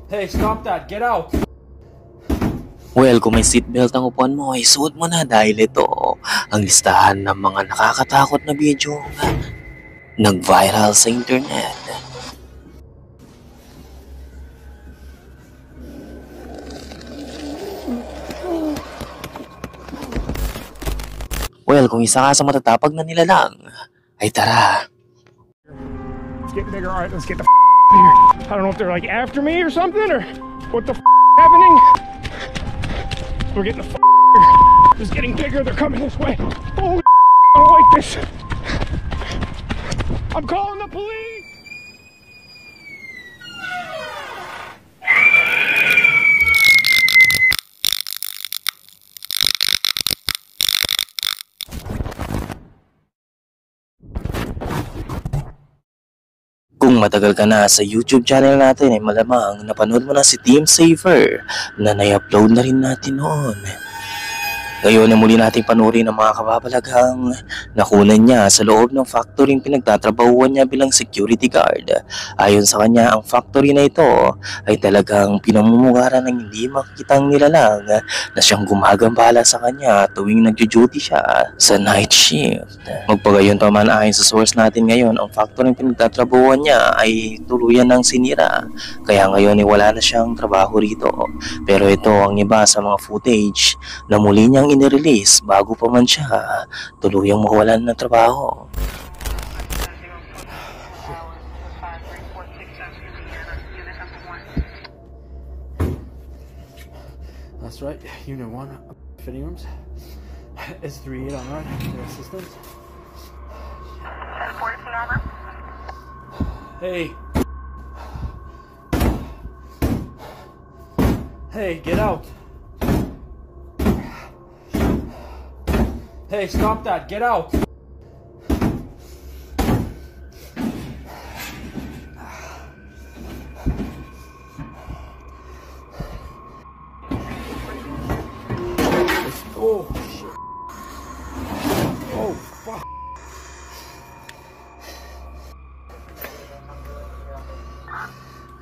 Hey, stop that! Get out! Well, kung may seatbelt ang upuan mo, ay suot mo na dahil ito ang listahan ng mga nakakatakot na video nag-viral sa internet. Well, kung isa ka sa matatapag na nilalang, ay tara. It's getting bigger. All right, let's get the here. I don't know if they're like after me or something or what the happening. We're getting the here. It's getting bigger. They're coming this way. Oh, I don't like this. I'm calling the police. Kung matagal ka na sa YouTube channel natin ay malamang napanood mo na si Team Saver na nai-upload na rin natin noon. Ngayon ay muli nating panurin ang mga kababalaghang nakunan niya sa loob ng factory pinagtatrabahuan niya bilang security guard. Ayon sa kanya, ang factory na ito ay talagang pinamumugaran ng hindi makikitang nilalang na siyang gumagambala sa kanya tuwing nagjo-duty siya sa night shift. Magpagayon pa man ayon sa source natin ngayon, ang factory pinagtatrabahuan niya ay tuluyan ng sinira. Kaya ngayon ay wala na siyang trabaho rito. Pero ito ang iba sa mga footage na muli niyang inirelease bago pa man siya tuluyang mawalan ng trabaho. That's right, Unit 1, fitting rooms. It's 3-8 on right, their assistants. Hey. Hey, get out. Hey, stop that! Get out! Oh, shit. Oh, fuck.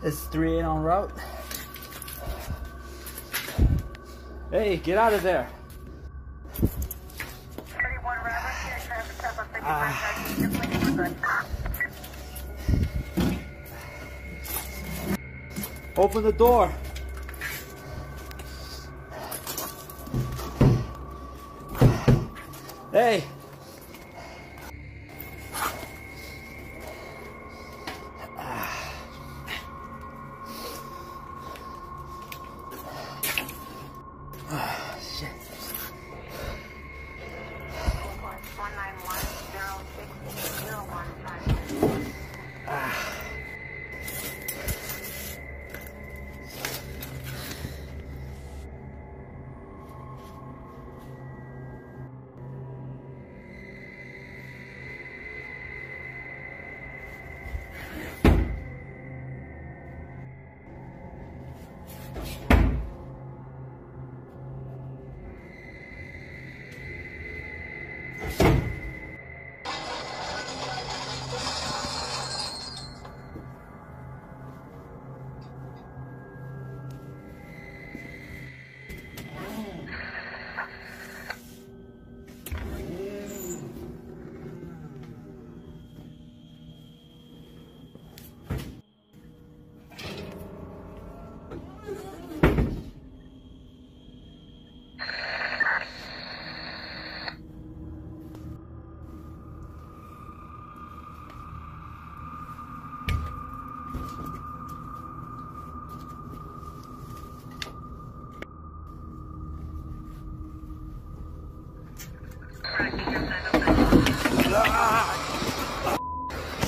It's 3-8 en route. Hey, get out of there! Open the door. Hey.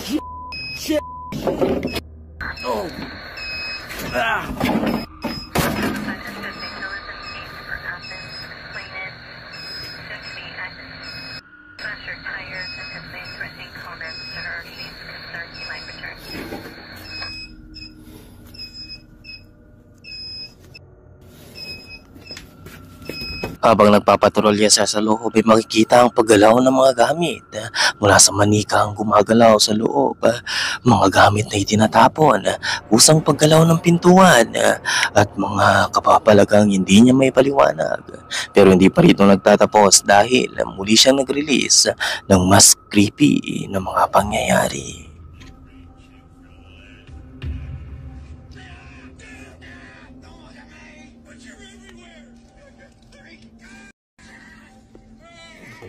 Shit. Shit. Oh. Habang nagpapatrolya siya sa loob ay makikita ang paggalaw ng mga gamit mula sa manika ang gumagalaw sa loob. Mga gamit na itinatapon, kusang paggalaw ng pintuan at mga kapapalagang hindi niya may paliwanag. Pero hindi pa rito nagtatapos dahil muli siyang nag-release ng mas creepy na mga pangyayari.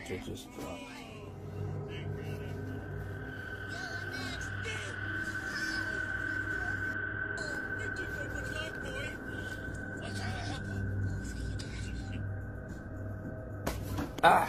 Just drop. Ah!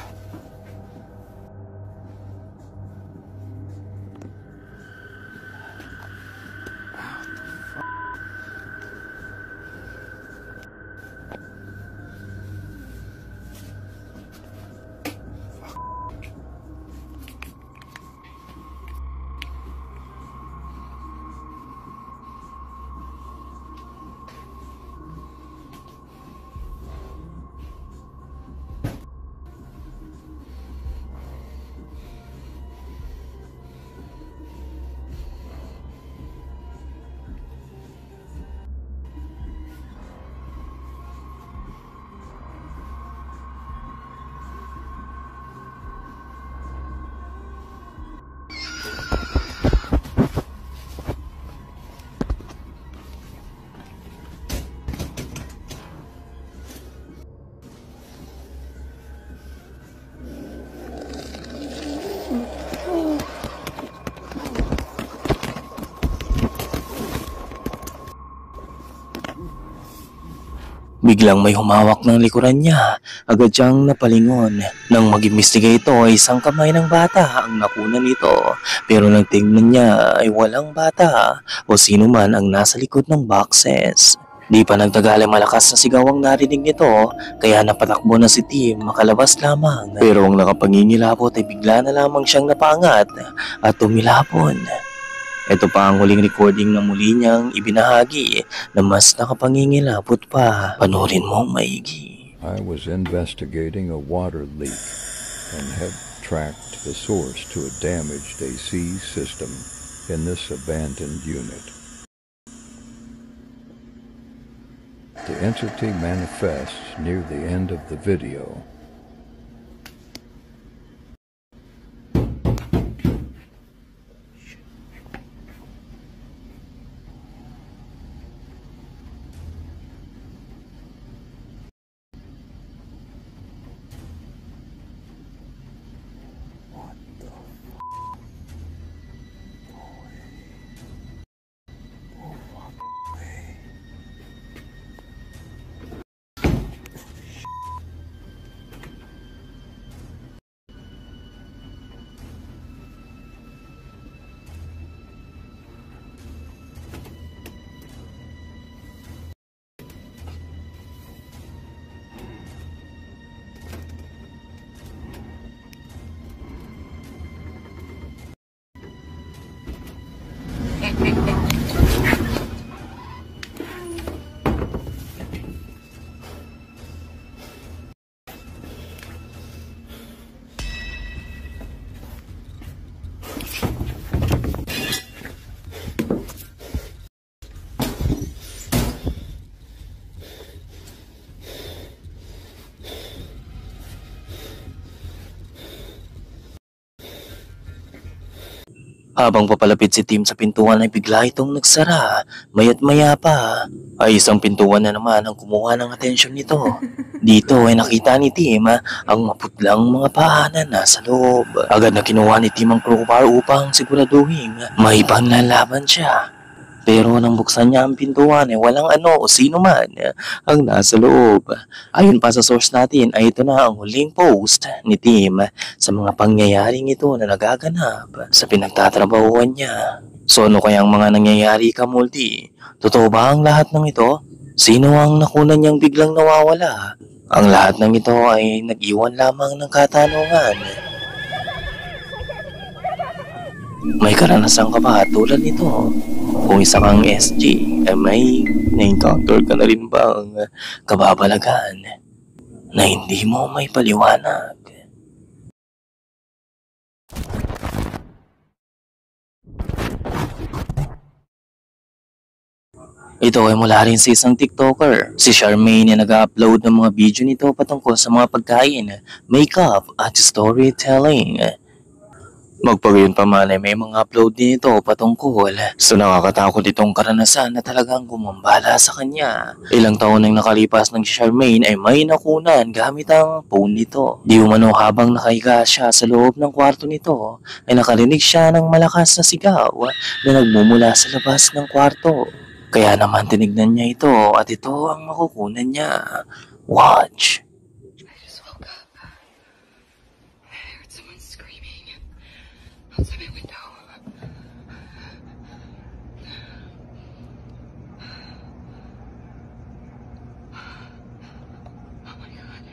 Biglang may humawak ng likuran niya, agad siyang napalingon. Nang mag-imbestiga ito ay isang kamay ng bata ang nakunan nito. Pero nang tingnan niya ay walang bata o sino man ang nasa likod ng boxes. Di pa nagtagal ay malakas na sigaw ang narinig nito, kaya napatakbo na si Tim makalabas lamang. Pero ang nakapangingilabot ay bigla na lamang siyang napangat at tumilapon. Ito pa ang huling recording na muli niyang ibinahagi na mas nakapangingilabot pa. Panoorin mo maigi. I was investigating a water leak and had tracked the source to a damaged AC system in this abandoned unit. The entity manifests near the end of the video. Habang papalapit si Tim sa pintuan ay bigla itong nagsara. Maya't maya pa ay isang pintuan na naman ang kumuha ng atensyon nito. Dito ay nakita ni Tim ang maputlang mga paa na nasa loob. Agad na kinuha ni Tim ang crowbar upang siguraduhin may panlalaban siya. Pero nang buksan niya ang pintuan ay walang ano o sino man ang nasa loob. Ayon pa sa source natin ay ito na ang huling post ni Tim sa mga pangyayaring ito na nagaganap sa pinagtatrabahuan niya. So ano kayang mga nangyayari ka, Multi? Totoo ba ang lahat ng ito? Sino ang nakunan niyang biglang nawawala? Ang lahat ng ito ay nag-iwan lamang ng katanungan. May karanasan ka ba tulad nito? Kung isa kang SG, ay may na-encounter ka na rin bang kababalagan? na hindi mo may paliwanag. Ito ay mula rin sa isang TikToker, si Charmaine, na nag-upload ng mga video nito patungkol sa mga pagkain, makeup at storytelling. Magpagayon pa man ay may mga upload din ito patungkol sa nakakatakot itong karanasan na talagang gumambala sa kanya. Ilang taon nang nakalipas ng si Charmaine ay may nakunan gamit ang phone nito. Di umano habang nakahiga siya sa loob ng kwarto nito ay nakarinig siya ng malakas na sigaw na nagmumula sa labas ng kwarto. Kaya naman tinignan niya ito at ito ang makukunan niya. Watch. I just woke up. I heard someone screaming outside my window. Oh my god.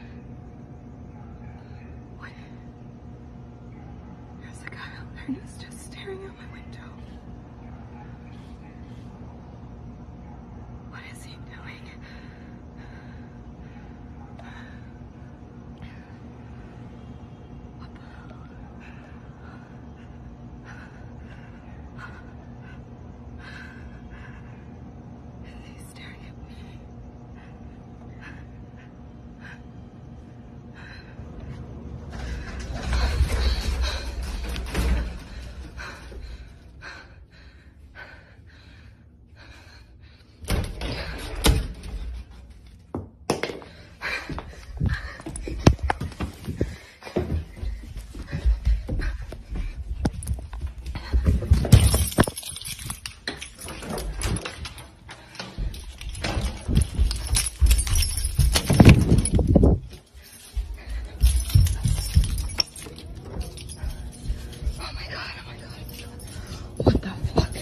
What? There's a guy out there and he's just staring out my window. What is he doing? What the hell? Is he staring at me? Oh my god, oh my god. What the fuck?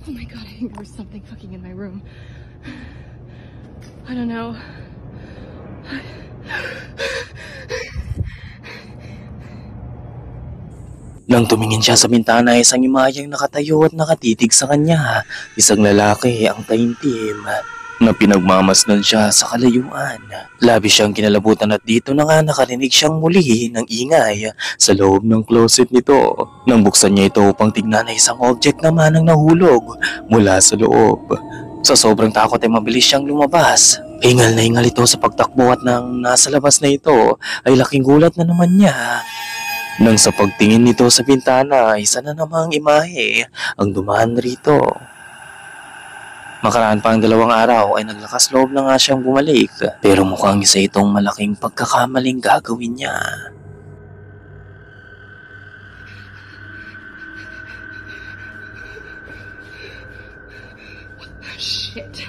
Oh my god, I think there was something fucking in my room. I don't know. Nang tumingin siya sa bintana, isang imayang nakatayo at nakatitig sa kanya. Isang lalaki ang taimtim na pinagmamasdan siya sa kalayuan. Labis siyang kinalabutan at dito na nga nakarinig siyang muli ng ingay sa loob ng closet nito. Nang buksan niya ito upang tignan ay isang object naman ang nahulog mula sa loob. Sa sobrang takot ay mabilis siyang lumabas. Hingal na hingal ito sa pagtakbo at nang nasa labas na ito ay laking gulat na naman niya. Nang sa pagtingin nito sa bintana, isa na namang imahe ang dumaan rito. Makaraan pa ang 2 araw ay naglakas loob na nga siyang bumalik, pero mukhang isa itong malaking pagkakamaling gagawin niya. Shit.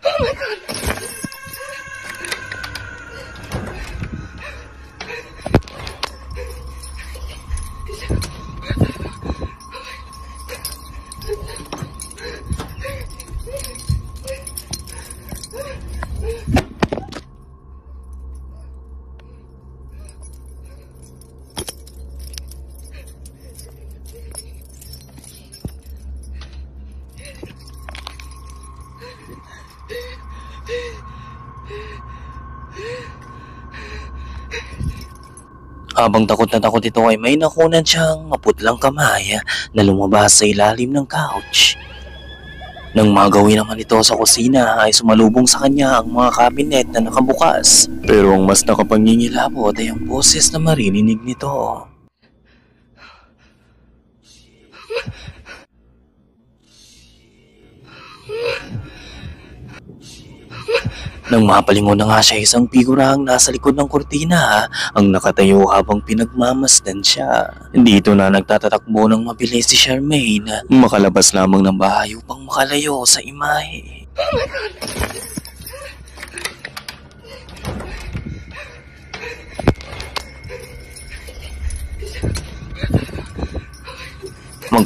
Oh my god. Habang takot na takot ito ay may nakunan siyang maputlang kamay na lumabas sa ilalim ng couch. Nang magawin naman ito sa kusina ay sumalubong sa kanya ang mga kabinet na nakabukas. Pero ang mas nakapangingilabot ay ang boses na maririnig nito. Nang mapalingon na nga siya, isang figurang nasa likod ng kurtina ang nakatayo habang pinagmamasdan siya. Dito na nagtatatakbo ng mabilis si Charmaine, makalabas lamang ng bahay upang makalayo sa imahe. Oh my god!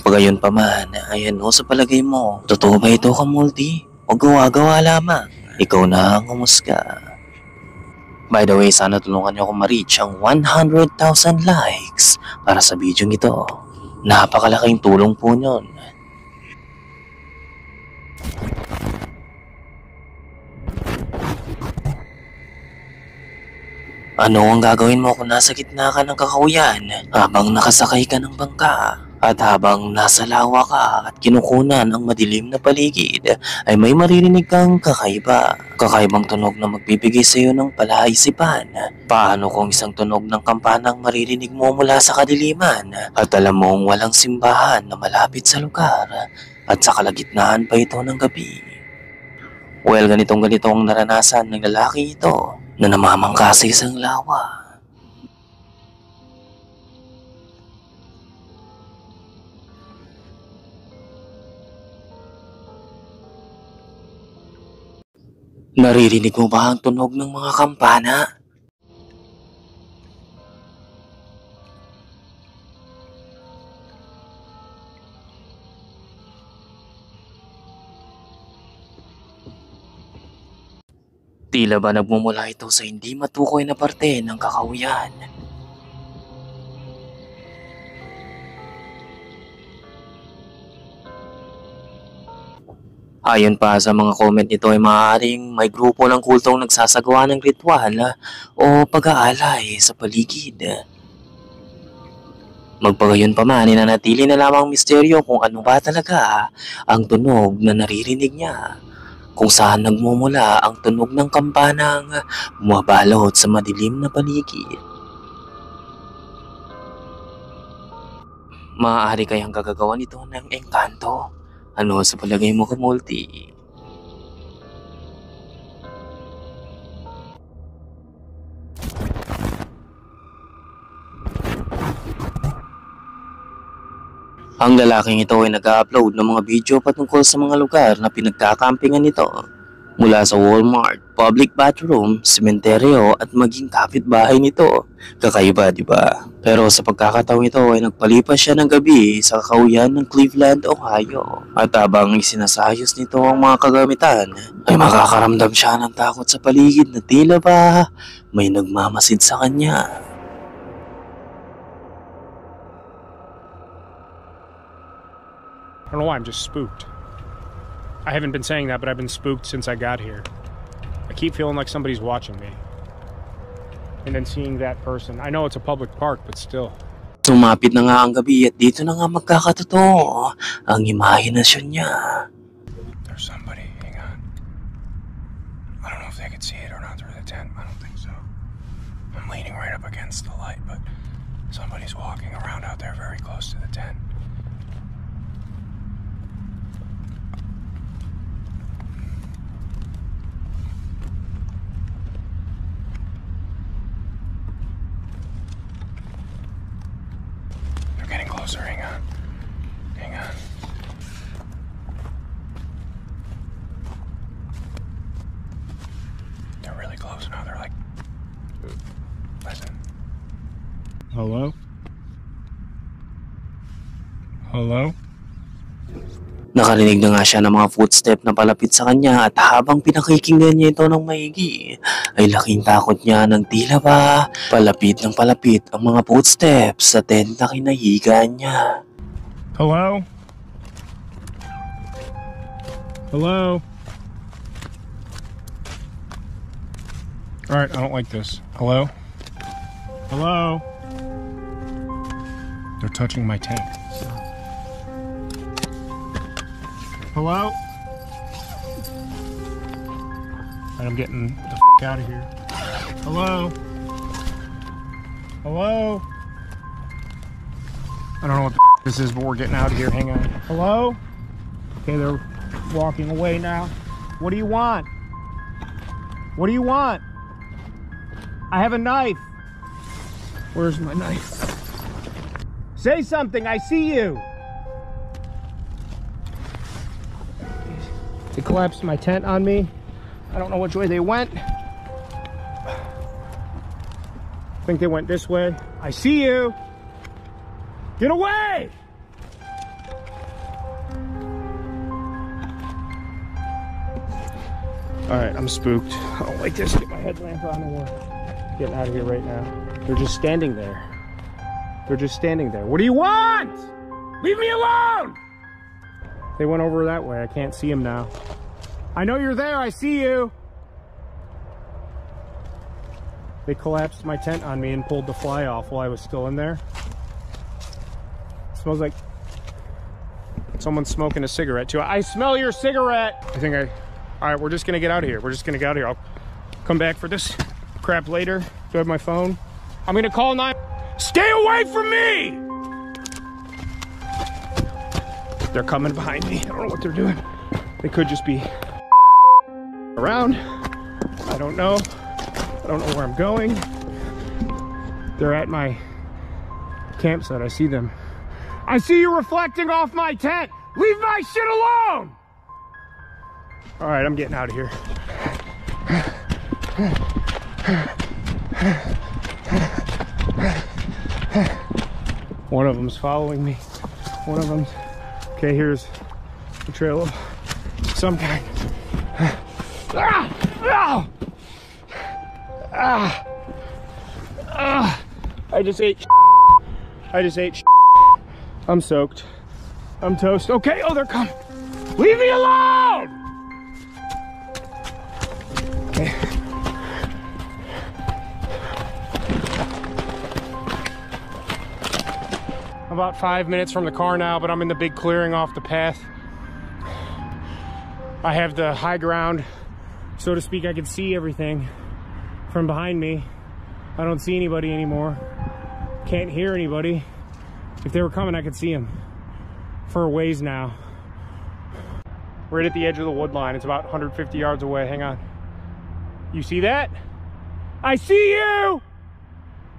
Magpagayon pa man, ayan o sa palagay mo, totoo ba ito Kamulti? O gawa-gawa lamang? Ikaw na ang humusga. By the way, sana tulungan niyo akong ma-reach ang 100,000 likes para sa video ito. Napakalaking tulong po nyon. Ano ang gagawin mo kung nasa gitna ka ng kakahuyan habang nakasakay ka ng bangka at habang nasa lawa ka at kinukunan ang madilim na paligid ay may maririnig kang kakaiba. Kakaibang tunog na magbibigay sa iyo ng palaisipan. Paano kung isang tunog ng kampanang maririnig mo mula sa kadiliman at alam mong walang simbahan na malapit sa lugar at sa kalagitnaan pa ito ng gabi? Well, ganito ang naranasan ng lalaki ito na namamangka sa isang lawa. Naririnig mo ba ang tunog ng mga kampana? Tila ba nagmumula ito sa hindi matukoy na parte ng kakahuyan? Ayon pa sa mga comment nito ay maaaring may grupo ng kultong nagsasagawa ng ritual o pag-aalay sa paligid. Magpagayon pa man, nanatili na lamang misteryo kung ano ba talaga ang tunog na naririnig niya. Kung saan nagmumula ang tunog ng kampanang bumabalot sa madilim na paligid. Maaari kayang gagagawa nito ng engkanto? Ano sa palagay mo Kamulti? Ang lalaking ito ay nag-upload ng mga video patungkol sa mga lugar na pinagkakampingan nito. Mula sa Walmart, public bathroom, sementeryo at maging kapitbahay nito. Kakaiba, di ba? Pero sa pagkakataong ito ay nagpalipas siya ng gabi sa kakahuyan ng Cleveland, Ohio. At habang isinasayos nito ang mga kagamitan, ay makakaramdam siya ng takot sa paligid na tila ba may nagmamasid sa kanya. I don't know why, I'm just spooked. I haven't been saying that, but I've been spooked since I got here. I keep feeling like somebody's watching me. And then seeing that person. I know it's a public park, but still. Sumapit na nga ang gabi at dito na nga magkakatotoo ang imahinasyon niya. There's somebody, hang on. I don't know if they can see it or not through the tent. I don't think so. I'm leaning right up against the light, but somebody's walking around out there very close to the tent. Getting closer, hang on. Hang on. They're really close now, they're like... Listen. Hello? Hello? Nakarinig na nga siya ng mga footstep na palapit sa kanya at habang pinakikinggan niya ito ng maigi, ay laking takot niya ng tila ba palapit ng palapit ang mga footsteps sa tent na kinahigaan niya. Hello? Hello? Alright, I don't like this. Hello? Hello? They're touching my tank. Hello? Alright, I'm getting the f*** out of here. Hello? Hello? I don't know what the f*** this is, but we're getting out of here. Hang on. Hello? Okay, they're walking away now. What do you want? What do you want? I have a knife. Where's my knife? Say something, I see you. They collapsed my tent on me. I don't know which way they went. I think they went this way. I see you. Get away! Alright, I'm spooked. I don't like this. Get my headlamp on and we're getting out of here right now. They're just standing there. They're just standing there. What do you want? Leave me alone! They went over that way. I can't see them now. I know you're there. I see you. They collapsed my tent on me and pulled the fly off while I was still in there. It smells like someone's smoking a cigarette too. I smell your cigarette. All right, we're just gonna get out of here. We're just gonna get out of here. I'll come back for this crap later. Do I have my phone? I'm gonna call 9. Stay away from me! They're coming behind me. I don't know what they're doing. They could just be around. I don't know. I don't know where I'm going. They're at my campsite. I see them. I see you reflecting off my tent. Leave my shit alone! All right, I'm getting out of here. One of them's following me. One of them's... Okay, here's a trail of some kind. I just ate. I'm soaked. I'm toast. Okay, oh, they're coming. Leave me alone! Okay. I'm about 5 minutes from the car now, but I'm in the big clearing off the path. I have the high ground, so to speak. I can see everything from behind me. I don't see anybody anymore. Can't hear anybody. If they were coming, I could see them for a ways now. Right at the edge of the wood line. It's about 150 yards away. Hang on. You see that? I see you!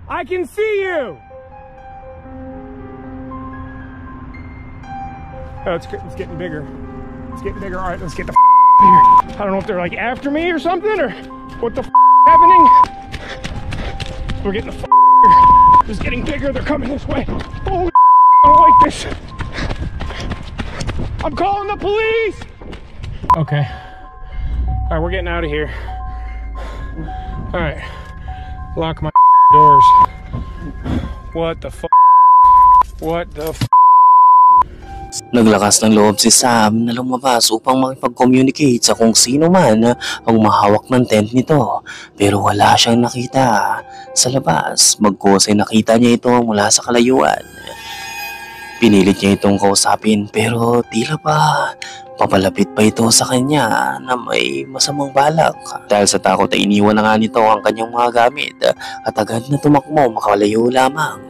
I can see you! Oh, it's getting bigger. It's getting bigger. All right, let's get the out of here. I don't know if they're like after me or something, or what the happening. We're getting the here. It's getting bigger. They're coming this way. Holy I don't like this. I'm calling the police. Okay. All right, we're getting out of here. All right. Lock my doors. What the What the Naglakas ng loob si Sam na lumabas upang makipag-communicate sa kung sino man ang mahawak ng tent nito, pero wala siyang nakita. Sa labas, bagkus ay nakita niya ito mula sa kalayuan. Pinilit niya itong kausapin pero tila ba papalapit pa ito sa kanya na may masamang balak. Dahil sa takot ay iniwan na nga nito ang kanyang mga gamit at agad na tumakbo makalayo lamang.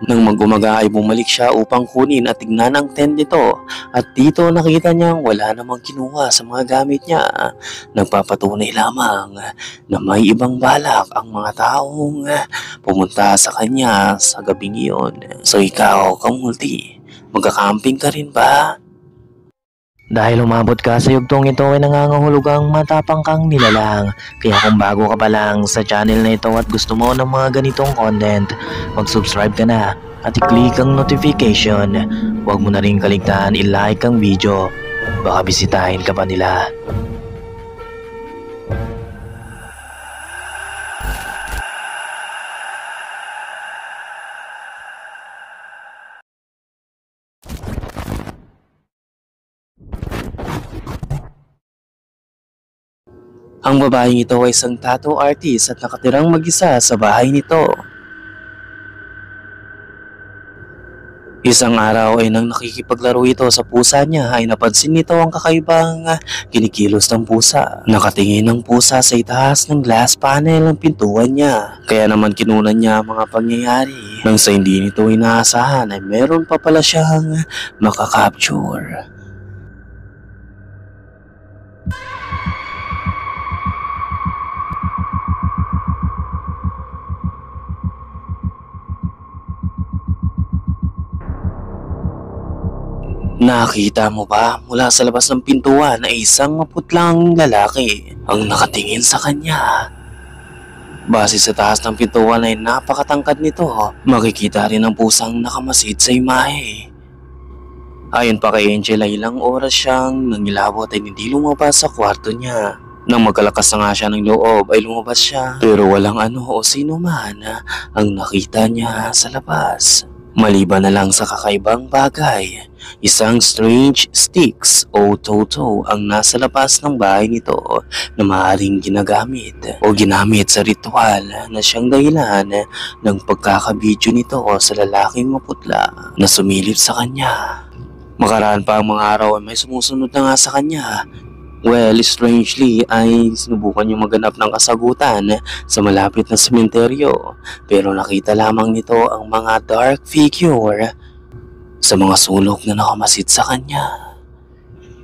Nang mag-umaga ay bumalik siya upang kunin at tignan ang tent nito at dito nakita niyang wala namang kinuha sa mga gamit niya. Nagpapatunay lamang na may ibang balak ang mga taong pumunta sa kanya sa gabing iyon. So ikaw, kamulti, magkakamping ka rin ba? Dahil umabot ka sa yugtong ito ay nangangahulugang matapang kang nilalang. Kaya kung bago ka pa lang sa channel na ito at gusto mo ng mga ganitong content, mag-subscribe ka na at i-click ang notification. Huwag mo na rin kaligtaan i-like ang video. Baka bisitahin ka pa nila. Ang babaeng ito ay isang tattoo artist at nakatirang mag-isa sa bahay nito. Isang araw ay nang nakikipaglaro ito sa pusa niya ay napansin nito ang kakaibang kinikilos ng pusa. Nakatingin ang pusa sa itaas ng glass panel ng pintuan niya. Kaya naman kinunan niya ang mga pangyayari. Nang sa hindi nito inaasahan ay meron pa pala siyang makakapture. Nakita mo ba mula sa labas ng pintuan ay isang maputlang lalaki ang nakatingin sa kanya. Base sa taas ng pintuan ay napakatangkad nito, makikita rin ang pusang nakamasid sa imahe. Ayon pa kay Angel ay ilang oras siyang nangilabot ay hindi lumabas sa kwarto niya. Nang magkalakas na nga siya ng loob ay lumabas siya pero walang ano o sino man ang nakita niya sa labas. Maliban na lang sa kakaibang bagay, isang strange sticks o toto ang nasa labas ng bahay nito na maaaring ginamit sa ritual na siyang dahilan ng pagkakabidyo nito sa lalaking maputla na sumilip sa kanya. Makaraan pa ang mga araw ay may sumusunod na nga sa kanya. Well, strangely ay sinubukan niyang maghanap ng kasagutan sa malapit na sementeryo pero nakita lamang nito ang mga dark figure sa mga sulok na nakamasid sa kanya.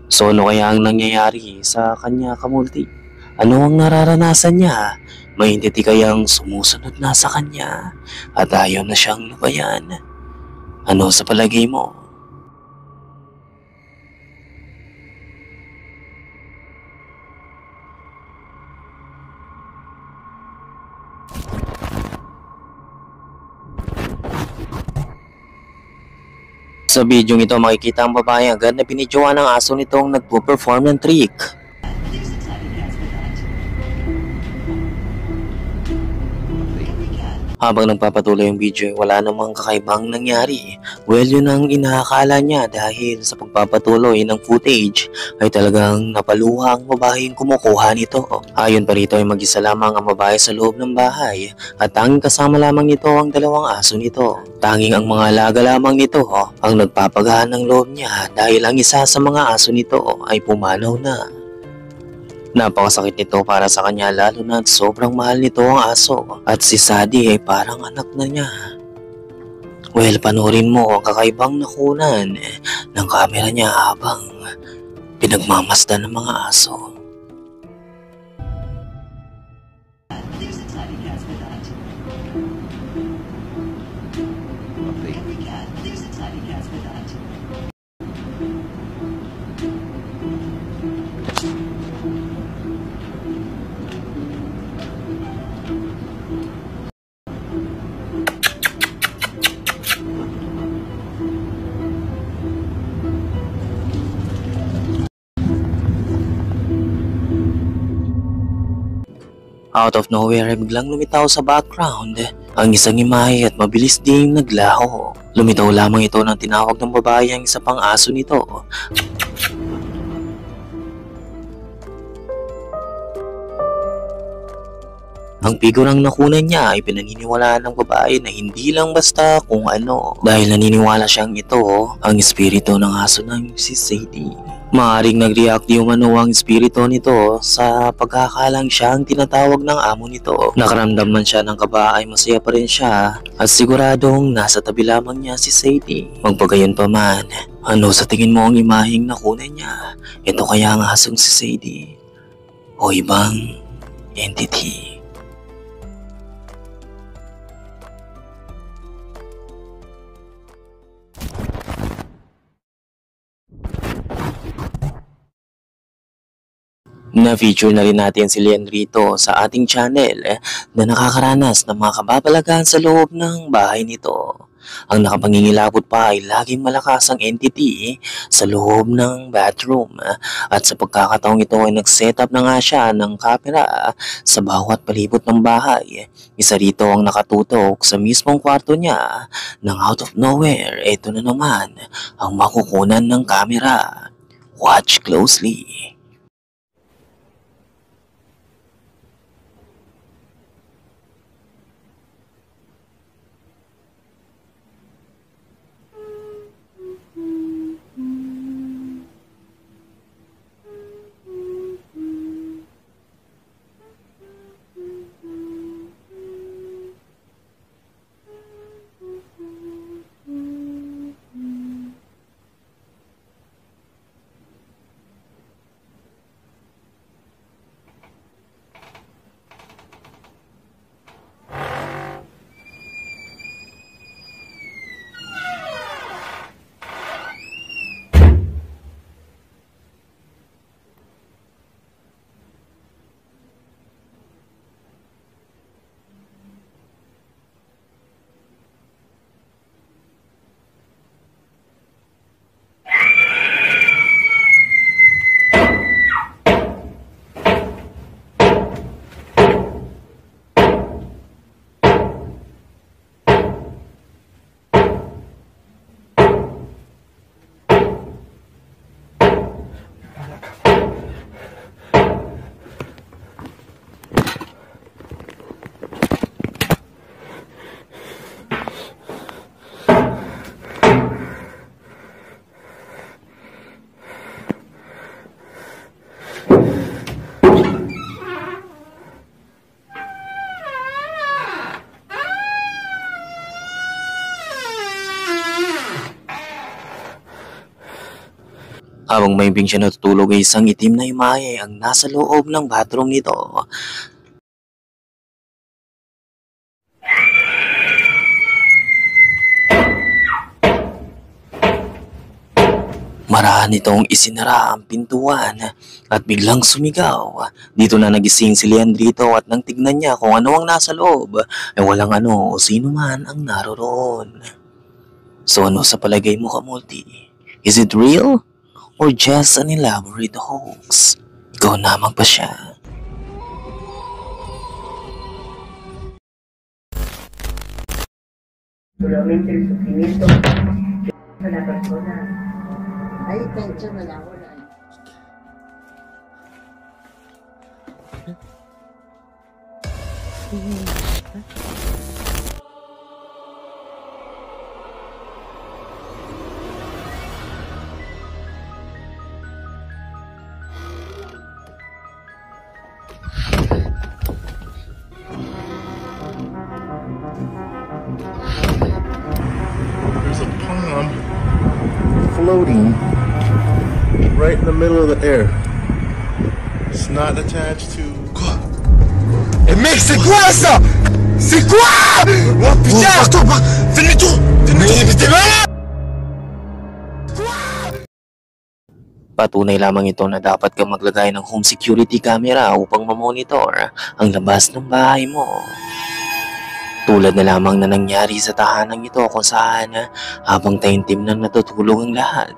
So ano kaya ang nangyayari sa kanya, kamulti? Ano ang nararanasan niya? May entity kayang sumusunod na sa kanya at ayaw na siyang lubayan? Ano sa palagay mo? Sa video ito makikita ang babae agad na binidyoan ng aso nitong nagpo-perform ng trick. Habang nagpapatuloy ang video ay wala namang kakaibang nangyari. Well, yun ang inaakala niya dahil sa pagpapatuloy ng footage ay talagang napaluha ang babaeng kumukuha nito. Ayon pa rito ay mag-isa lamang ang babae sa loob ng bahay at tanging kasama lamang nito ang dalawang aso nito. Tanging ang mga alaga lamang nito ang nagpapagahan ng loob niya dahil ang isa sa mga aso nito ay pumanaw na. Napakasakit nito para sa kanya lalo na sobrang mahal nito ang aso at si Sadie ay parang anak na niya. Well, panoorin mo ang kakaibang nakunan ng camera niya habang pinagmamasdan ng mga aso. Out of nowhere ay biglang lumitaw sa background ang isang imahe at mabilis ding naglaho. Lumitaw lamang ito nang tinawag ng babae ang isa pang aso nito. Ang figurang nakunan niya ay pinaniniwalaan ng babae na hindi lang basta kung ano dahil naniniwala siyang ito ang espiritu ng aso ng si Sadie. Maaring nag-react di umano ang espiritu nito sa pagkakalang siya ang tinatawag ng amo nito. Nakaramdam man siya ng kaba ay masaya pa rin siya at siguradong nasa tabi lamang niya si Sadie. Magpagayon pa man, ano sa tingin mo ang imaheng nakunan niya? Ito kaya ang asong si Sadie o ibang entity? Na-feature na rin natin si Lian rito sa ating channel na nakakaranas ng mga kababalaghan sa loob ng bahay nito. Ang nakapangingilabot pa ay laging malakas ang entity sa loob ng bathroom at sa pagkakataong ito ay nag-setup na nga siya ng camera sa bawat palibot ng bahay. Isa rito ang nakatutok sa mismong kwarto niya nang out of nowhere, ito na naman ang makukunan ng camera. Watch closely. Habang mahimbing siya natutulog ay isang itim na imahe ang nasa loob ng bathroom nito. Marahan nitong isinara ang pintuan at biglang sumigaw. Dito na nagising si Leandrito at nang tignan niya kung ano ang nasa loob ay walang ano o sino man ang naroroon. So ano sa palagay mo, Kamulti? Is it real or just an elaborate hoax? Ikaw na magpasya. Solamente el sufrimiento de la persona. Ahí está echando la bola. There's a palm floating right in the middle of the air. It's not attached to. Et mec, c'est quoi ça? C'est quoi? Oh putain! Fais demi-tour! Mais t'es malade! Patunay lamang ito na dapat kang maglagay ng home security camera upang mamonitor ang labas ng bahay mo. Tulad na lamang na nangyari sa tahanang ito kung saan habang taimtim nang natutulog ang lahat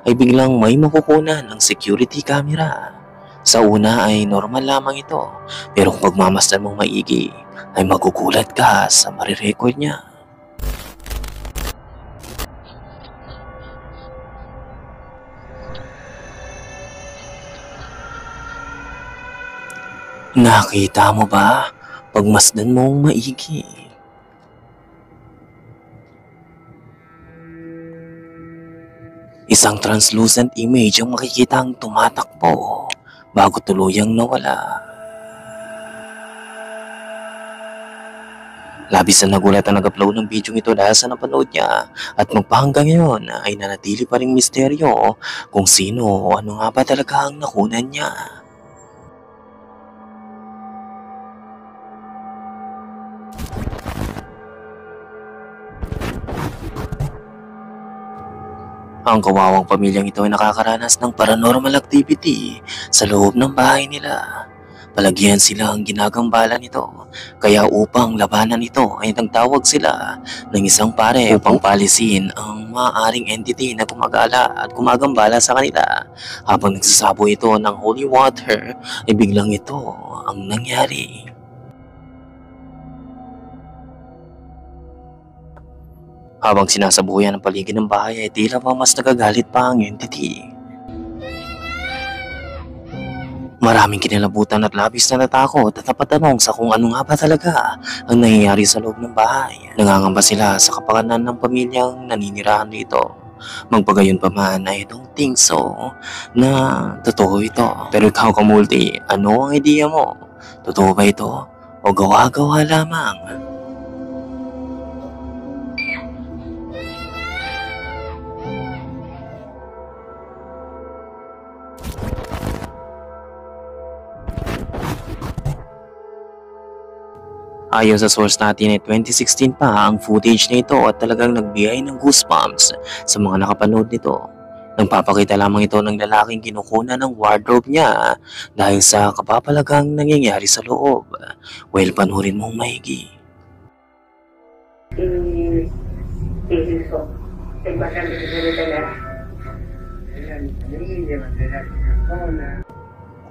ay biglang may makukunan ng security camera. Sa una ay normal lamang ito, pero kung pagmamasdan mong maigi ay magugulat ka sa marirecord niya. Nakita mo ba? Pagmasdan mong maigi. Isang translucent image ang makikitang tumatakbo bago tuluyang nawala. Labis na nagulat ang nag-upload ng video ito dahil sa napanood niya at magpahanggang ngayon ay nanatili pa ring misteryo kung sino o ano nga ba talaga ang nakunan niya. Ang kawawang pamilyang ito ay nakakaranas ng paranormal activity sa loob ng bahay nila. Palagyan sila ang ginagambala nito, kaya upang labanan ito ay nagtawag sila ng isang pare upang palisin ang maaaring entity na gumagala at gumagambala sa kanila. Habang nagsasabo ito ng holy water ay biglang ito ang nangyari. Habang sinasabuyan ang paligid ng bahay ay tila pa mas nagagalit pa ang entity. Maraming kinilabutan at labis na natakot at napatanong sa kung ano nga ba talaga ang nangyayari sa loob ng bahay. Nangangamba sila sa kapakanan ng pamilyang naninirahan dito. Magpagayon pa man ay don't think so na totoo ito. Pero ikaw, Kamulti, ano ang ideya mo? Totoo ba ito o gawa-gawa lamang? Ayon sa source natin ay 2016 pa ang footage na ito at talagang nagbigay ng goosebumps sa mga nakapanood nito. Nagpapakita lamang ito ng lalaking kinukunan ng wardrobe niya dahil sa kapapalagang nangyayari sa loob. Well, panurin mong maigi. Es eso, es bastante que puede tener. La familia, mantener la zona.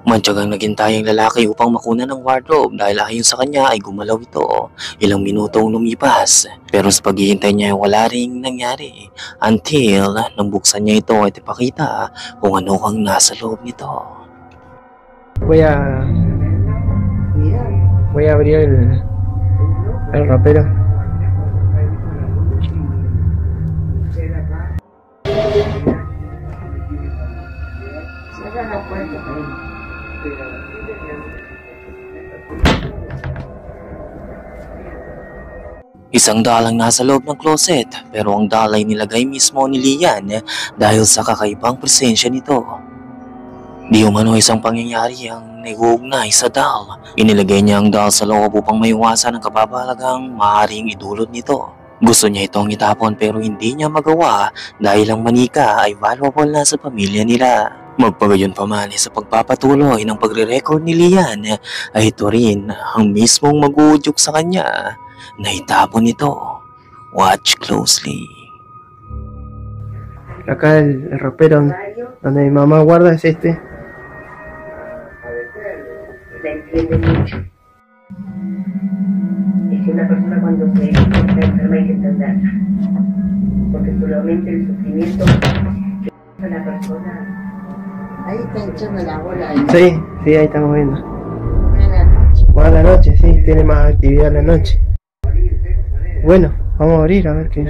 Mantsagang naghintay ang lalaki upang makunan ng wardrobe dahil ayon sa kanya ay gumalaw ito. Ilang minutong lumipas pero sa paghihintay niya wala ring nangyari until nang buksan niya ito at ipakita kung ano ang nasa loob nito. Voy a abrir el ropero. Cierra la puerta. Isang doll ang nasa loob ng closet pero ang doll ay nilagay mismo ni Lian dahil sa kakaibang presensya nito. Di umano isang pangyayari ang nag-uugnay sa doll. Inilagay niya ang doll sa loob upang maiwasan ang kababalagang maaaring idulot nito. Gusto niya itong itapon pero hindi niya magawa dahil ang manika ay valuable na sa pamilya nila. Magpagayon pa man sa pagpapatuloy ng pagre-record ni Lian ay ito rin ang mismong mag-uudyok sa kanya na itapon ito. Watch closely. Acá el ropero donde mi mamá guarda es este. La entiende mucho. Es que una persona cuando se está enferma hay que entenderla. Porque solamente el sufrimiento que la persona. Ahí está echando la bola. Sí, sí, ahí estamos viendo. Buenas noches. Más a la noche, sí, tiene más actividad en la noche. Bueno, vamos a abrir a ver qué.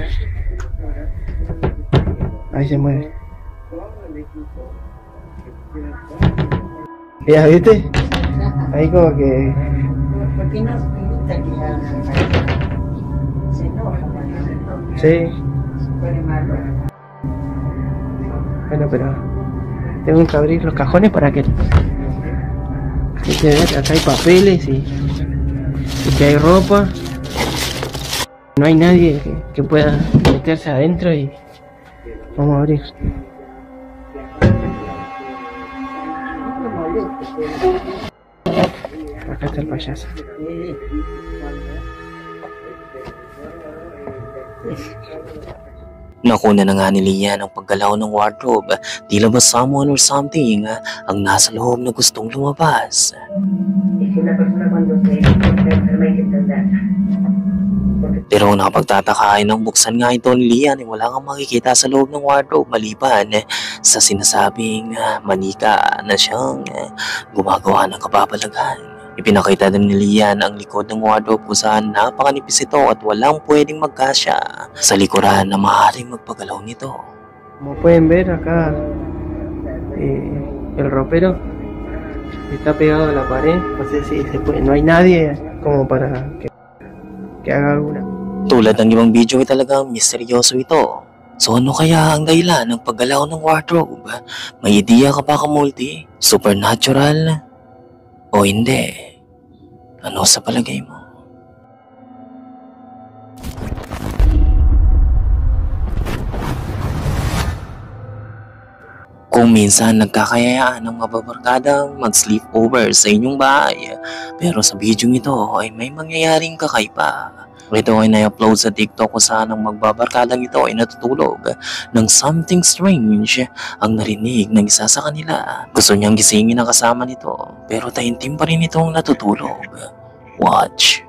Ahí se mueve. ¿Ya viste? Ahí como que. ¿Por qué no se que se enoja cuando se toca? Sí. Se pone malo. Bueno, pero tengo que abrir los cajones para que se vea que acá hay papeles y que hay ropa. No hay nadie que pueda meterse adentro y vamos a abrir. Acá está el payaso. Nakuna na nga ni Lian ang paggalaw ng wardrobe. Tila ba someone or something ang nasa loob na gustong lumabas. Pero ang nakapagtataka ay nang buksan nga ito ni Lian ay wala kang makikita sa loob ng wardrobe maliban sa sinasabing manika na siyang gumagawa ng kababalaghan. Ipinakita din ni Lian ang likod ng wardrobe kung saan napakanipis ito at walang pwedeng magkasya sa likuran na maaaring magpagalaw nito. Como pueden ver acá el ropero está pegado a la pared, no sé si se puede, no hay nadie como para que haga alguna. Tulad ng ibang video ay talagang misteryoso ito. So ano kaya ang dahilan ng paggalaw ng wardrobe? May ideya ka ba kamulti? Supernatural? O hindi? Ano sa palagay mo? Kung minsan nagkakayayaan ng mga babarkadang mag-sleepover sa inyong bahay, pero sa video ito ay may mangyayaring kakaiba. Ito ay na-upload sa TikTok kung saan ang magbabarkadang ito ay natutulog ng something strange ang narinig ng isa sa kanila. Gusto niyang gisingin ang kasama nito pero taimtim pa rin itong natutulog. Watch.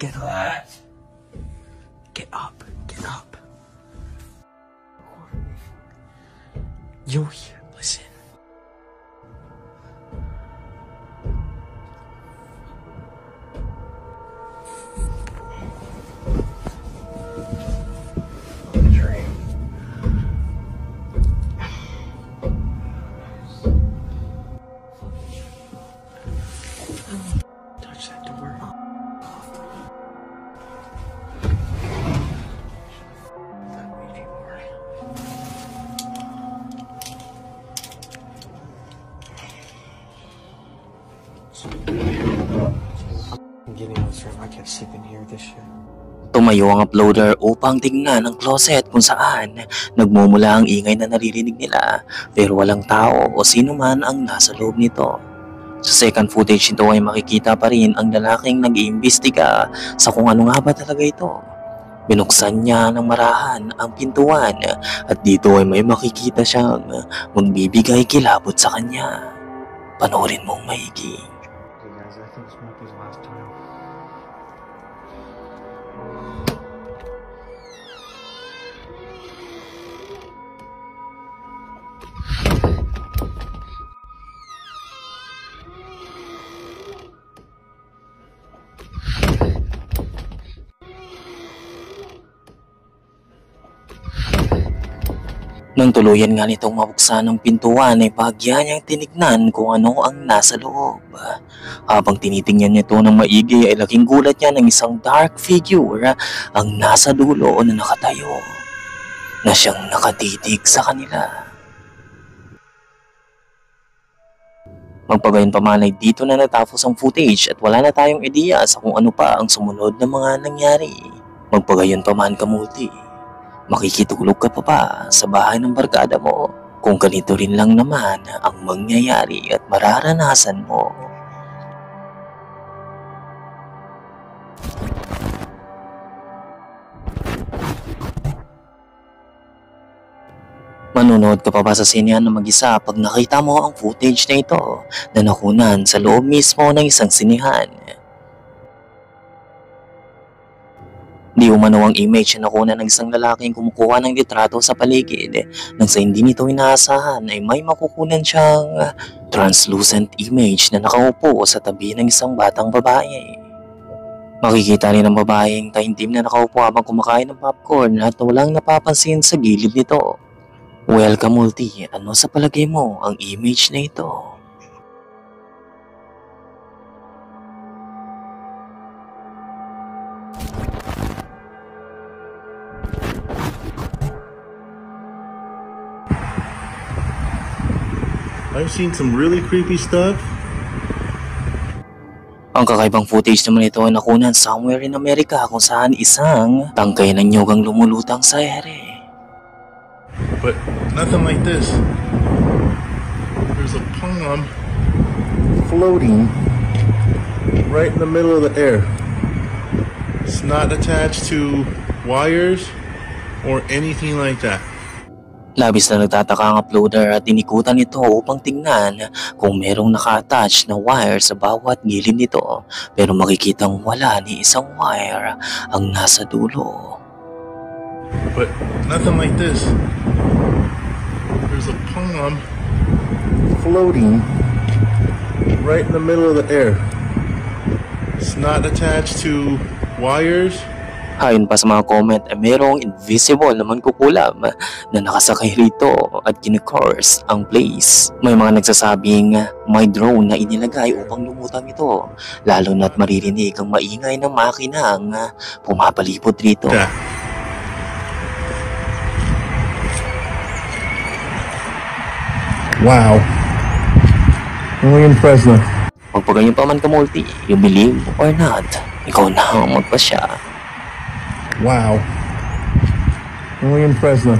Get up. Get up. Get up. You're here. Listen. Touch that door. I'm getting out of this room. I can't sleep in here with this shit. Tumayo ang uploader upang tignan ang closet kung saan nagmumula ang ingay na naririnig nila pero walang tao o sino man ang nasa loob nito. Sa second footage nito ay makikita pa rin ang lalaking nag-iimbestiga sa kung ano nga ba talaga ito. Binuksan niya ng marahan ang pintuan at dito ay may makikita siyang magbibigay kilabot sa kanya. Panoorin mong maigi. Hey guys, I think this might be the last time. Nang tuluyan nga nitong mabuksan ang pintuan ay bahagya niyang tinignan kung ano ang nasa loob. Habang tinitingnan niya ito ng maigi ay laking gulat niya ng isang dark figure ang nasa dulo na nakatayo na siyang nakatitig sa kanila. Magpagayon pa man ay dito na natapos ang footage at wala na tayong ideya sa kung ano pa ang sumunod na mga nangyari. Magpagayon pa man kamulti, makikitulog ka pa ba sa bahay ng barkada mo kung ganito rin lang naman ang mangyayari at mararanasan mo? Manonood ka pa ba sa sinehan na mag-isa pag nakita mo ang footage na ito na nakunan sa loob mismo ng isang sinehan? Di umano ang image na nakunan ng isang lalaking kumukuha ng litrato sa paligid nang sa hindi nito inaasahan ay may makukunan siyang translucent image na nakaupo sa tabi ng isang batang babae. Makikita rin ang babaeng taimtim na nakaupo habang kumakain ng popcorn at walang napapansin sa gilid nito. Well, kamulti, ano sa palagay mo ang image na ito? I've seen some really creepy stuff. Ang kakaibang footage naman ito ay nakunan somewhere in America kung saan isang tangkay ng nyogang lumulutang sa ere. But nothing like this. There's a palm floating right in the middle of the air. It's not attached to wires or anything like that. Labis na nagtataka ang uploader at inikutan ito upang tingnan kung merong naka-attach na wire sa bawat gilid nito, pero makikitang wala ni isang wire ang nasa dulo. But nothing like this. There's a palm floating right in the middle of the air. It's not attached to wires. Ayon pa sa mga comment ay merong invisible na mangkukulam na nakasakay rito at kine-curse ang place. May mga nagsasabing may drone na inilagay upang lumutang ito, lalo na't maririnig ang maingay ng makinang pumapalipot rito. Yeah. Wow. William Fresno. Magpagayon pa man kamulti, you believe or not, ikaw na ang magpasya. Wow. William Fresno.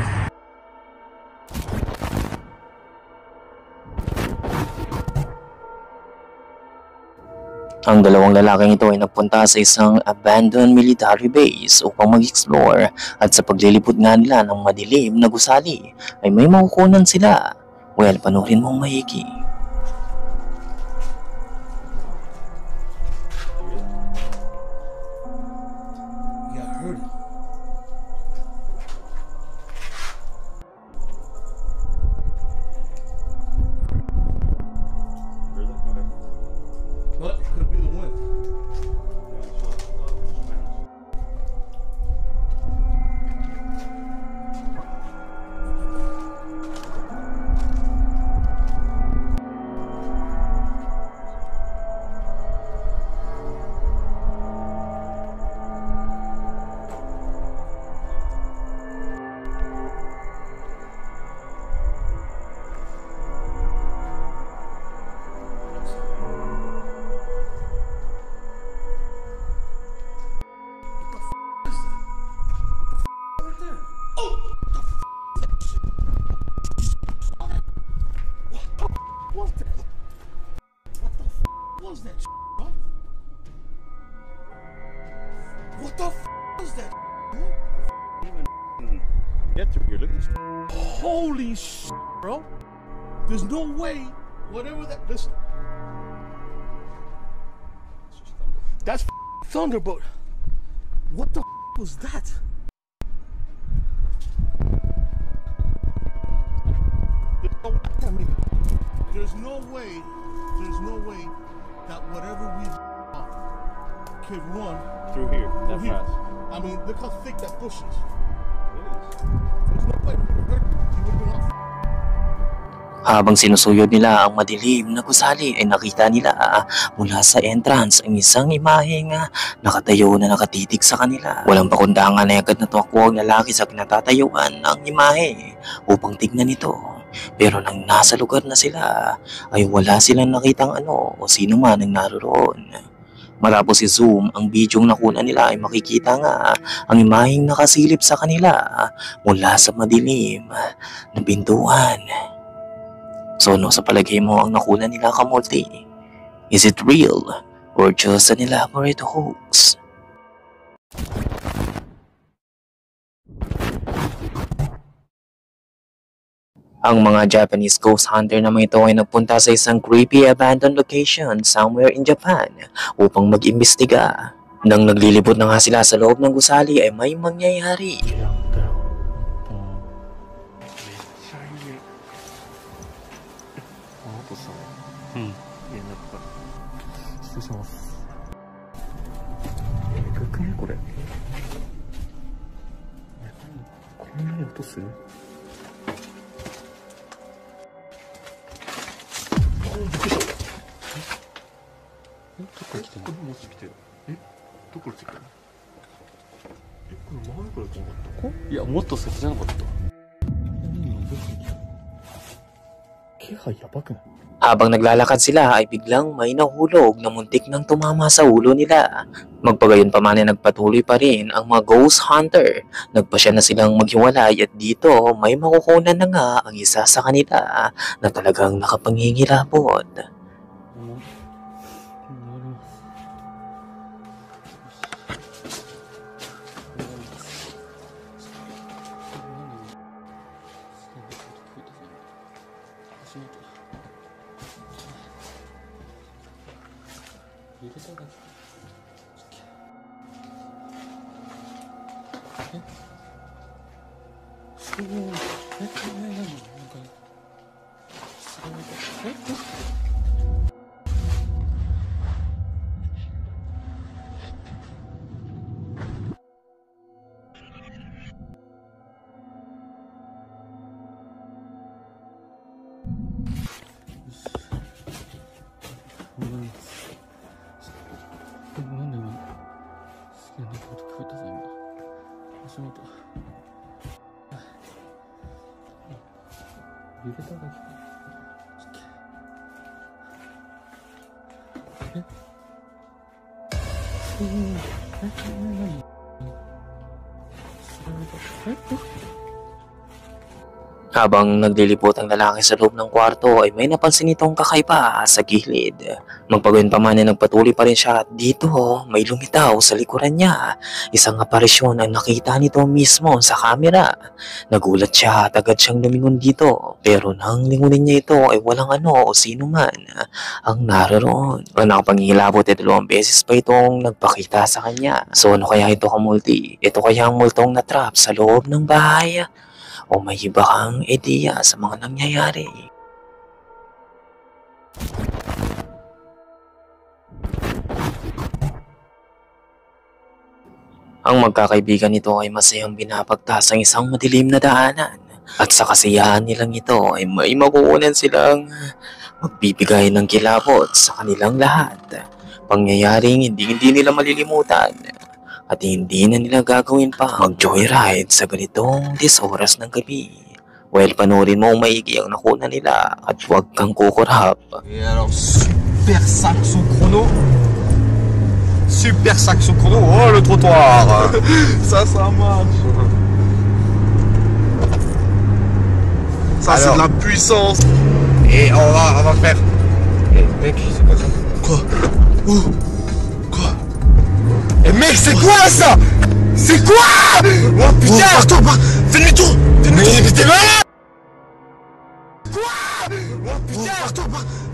Ang dalawang lalaking ito ay nagpunta sa isang abandoned military base upang mag-explore at sa paglilipot nga nila ng madilim na gusali ay may makukunan sila. Well, panoorin mong maigi. But it could be the wind. was that bro? What the was that, man? Even get through here. Look at this. Holy bro. There's no way, whatever that, listen. That's Thunderbolt. What the was that? There's no way that whatever we could run through here that fast. I mean, look how thick that bush is. It is. There's no way. Habang sinusuyod nila ang madilim na gusali ay nakita nila mula sa entrance ang isang imaheng nakatayo na nakatitig sa kanila. Walang pakundangan ay agad na tumakbo ang lalaki sa kinatatayuan ng imahe upang tignan ito. Pero nang nasa lugar na sila ay wala silang nakitang ano o sino man ang naroon. Matapos i-zoom ang bidyong nakuna nila ay makikita nga ang imaheng nakasilip sa kanila mula sa madilim na pintuan. So ano sa palagay mo ang nakuna nila, Kamulti? Is it real or just an elaborate hoax? Ang mga Japanese ghost hunter naman ito ay nagpunta sa isang creepy abandoned location somewhere in Japan upang mag-imbestiga. Nang naglilibot na nga sila sa loob ng gusali ay may mangyayari. Habang naglalakad sila ay biglang may nahulog na muntik nang tumama sa ulo nila. Magpagayon pa man ay nagpatuloy pa rin ang mga ghost hunter. Nagpasya na silang maghiwalay at dito may makukunan na nga ang isa sa kanila na talagang nakapangingilabot. Habang naglilipot ang lalaki sa loob ng kwarto ay may napansin itong kakaiba sa gilid. Magpagayon pa man ay nagpatuloy pa rin siya at dito may lumitaw sa likuran niya. Isang aparisyon ang nakita nito mismo sa kamera. Nagulat siya at agad siyang lumingon dito. Pero nang lingunin niya ito ay walang ano o sino man ang naroon. Ang nakapangilabot ay 2 beses pa itong nagpakita sa kanya. So ano kaya ito, Kamulti? Ito kaya ang multong na-trap sa loob ng bahay? O may iba kang ideya sa mga nangyayari? Ang magkakaibigan nito ay masayang binapagtas ang isang madilim na daanan. At sa kasiyahan nilang ito ay may makukunan silang magbibigay ng kilabot sa kanilang lahat. Pangyayaring hindi nila malilimutan. At hindi na nila gagawin pa mag-joyride sa ganitong 10 oras ng gabi. Well, panoorin mo maigi ang nakuna nila at huwag kang kukurap. Et alors, super saxo chrono. Super saxo chrono. Oh, le trottoir. Ça marche. Ça, c'est de la puissance. Et on va faire. Eh, mec, c'est quoi ça? Quoi? Oh. Quoi? Eh mec, c'est quoi ça? C'est quoi? Oh putain! Pars-toi, fais demi-tour! Mais t'es malade! Quoi? Oh putain! Pars-toi,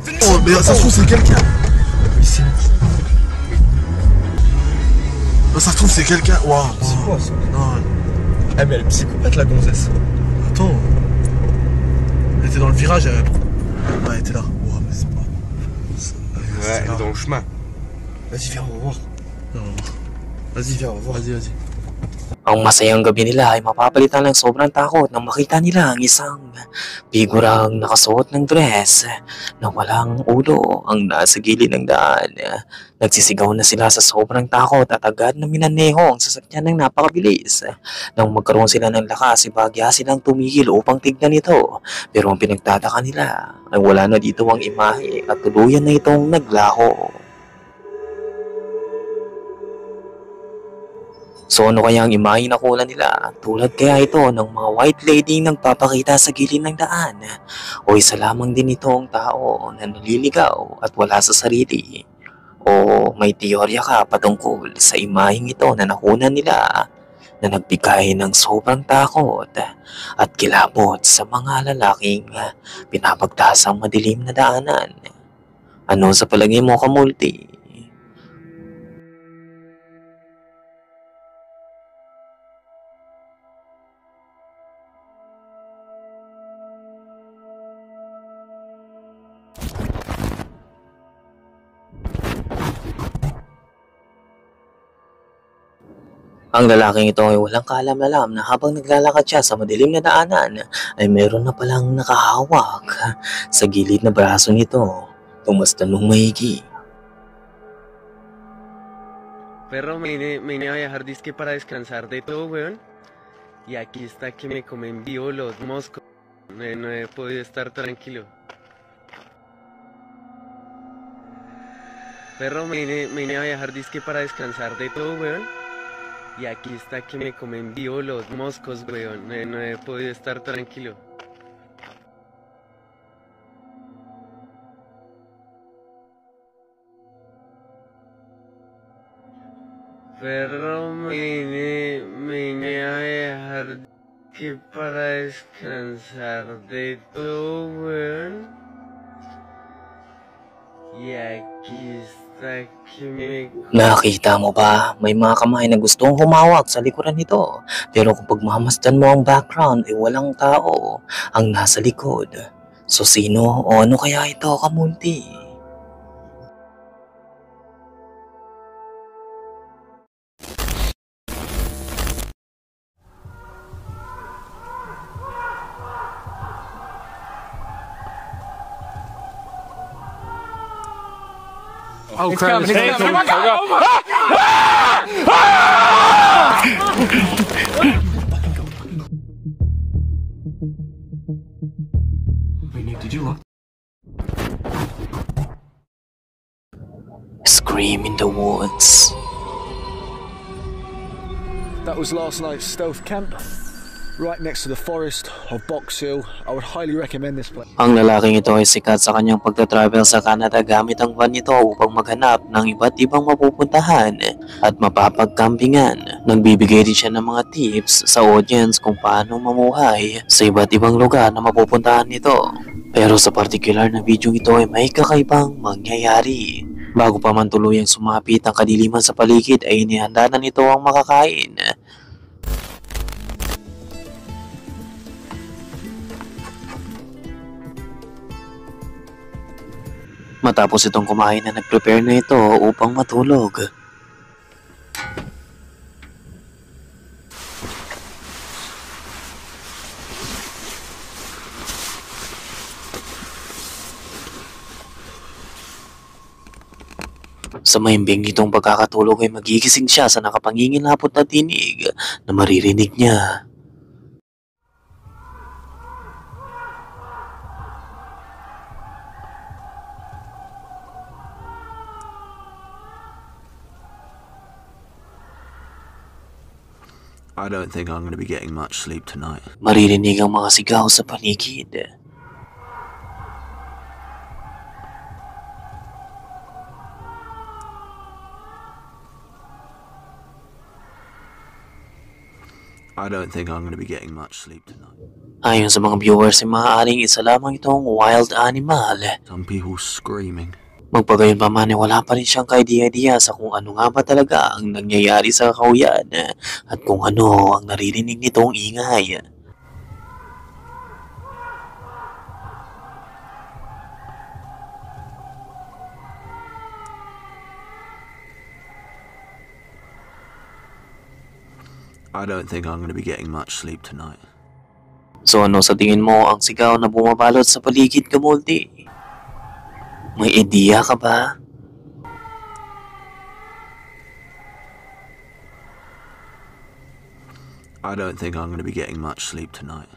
fais demi-tour! Oh mais ça se trouve c'est quelqu'un! Ici. Ça se trouve c'est quelqu'un! Waouh! C'est quoi ça? Non. Eh mais elle est psychopathe la gonzesse! Attends! Elle était dans le virage, elle... Ouais, elle était là. Wow, mais c'est pas... Ouais, elle est dans le chemin. Vas-y, viens, on va voir. Non, vas-y, viens, on va voir. Vas-y. Ang masayang gabi nila ay mapapalitan ng sobrang takot nang makita nila ang isang figurang nakasuot ng dress na walang ulo ang nasa gilid ng daan. Nagsisigaw na sila sa sobrang takot at agad na minaneho ang sasakyan ng napakabilis. Nang magkaroon sila ng lakas, ibagya silang tumigil upang tignan ito. Pero ang pinagtataka nila ay wala na dito ang imahe at tuluyan na itong naglaho. So ano kaya ang imahe na kuha nila? Tulad kaya ito ng mga white lady nagpapakita sa gilid ng daan? O isa lamang din ito ang tao na naliligaw at wala sa sarili? O may teorya ka patungkol sa imaheng ito na nakuha nila na nagbigay ng sobrang takot at kilabot sa mga lalaking pinapagtasang madilim na daanan? Ano sa palagay mo, Kamulti? Ang lalaking ito ay walang kaalam-alam na habang naglalakad siya sa madilim na daanan ay meron na palang nakahawak sa gilid na braso nito. Tumastan nung maigi. Perro, me vine a viajar disque para descansar de todo, weón. Y aquí está que me comen vivo los moscos. No he podido estar tranquilo. Perro, me vine a viajar disque para descansar de todo, weón. Y aquí está que me comen vivo los moscos, weón. No he podido estar tranquilo. Pero me vine a dejar que para descansar de todo, weón. Y aquí está que me... Nakita mo ba? May mga kamay na gustong humawak sa likuran nito. Pero kung pagmamasdan mo ang background ay walang tao ang nasa likod. So sino o ano kaya ito, Kamulti? Oh, crap. It's coming. Oh, my God. Oh, my Wait, Nick, did you lock? Scream in the woods. That was last night's stealth camp, right next to the forest of Box Hill. I would highly recommend this place. Ang lalaking ito ay sikat sa kanyang pagta-travel sa Canada gamit ang van nito upang maghanap ng iba't ibang mapupuntahan at mapapagkampingan. Nagbibigay din siya ng mga tips sa audience kung paano mamuhay sa iba't ibang lugar na mapupuntahan nito. Pero sa particular na video ito ay may kakaibang mangyayari. Bago pa man tuluyang sumapit ang kadiliman sa paligid ay inihanda na nito ang makakain. Matapos itong kumain na nag-prepare na ito upang matulog. Sa mahimbing nitong pagkakatulog ay magigising siya sa nakapangingilapot na tinig na maririnig niya. I don't think I'm going to be getting much sleep tonight. Maririnig ang mga sigaw sa paligid. I don't think I'm going to be getting much sleep tonight. Ayon sa mga viewers ay maaaring isa lamang itong wild animal. Some people screaming. Magpagayon pa man ay wala pa rin siyang ka-idea sa kung ano nga ba talaga ang nangyayari sa kahuyan at kung ano ang naririnig nitong ingay. I don't think I'm going to be getting much sleep tonight. So ano sa tingin mo ang sigaw na bumabalot sa paligid, Kamulti? May ideya ka ba? I don't think I'm going to be getting much sleep tonight.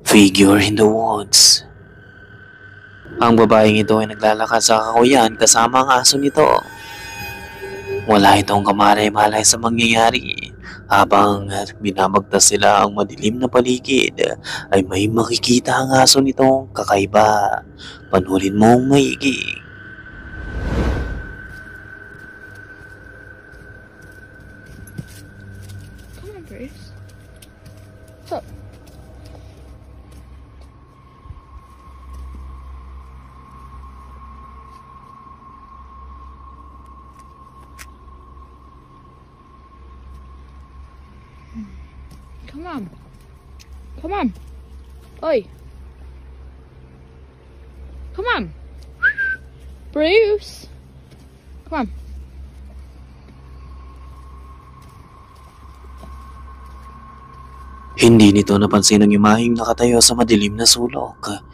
Figure in the woods. Ang babaeng ito ay naglalakad sa kakahuyan kasama ang aso nito. Wala itong kamalay-malay sa mangyayari. Habang binabagtas sila ang madilim na paligid, ay may makikita ang aso nitong kakaiba. Panurin mong maigi. Come on, Bruce. What's up? Come on. Come on. Oi. Come on. Bruce. Come on. Hindi nito napansin ang imaheng nakatayo sa madilim na sulok.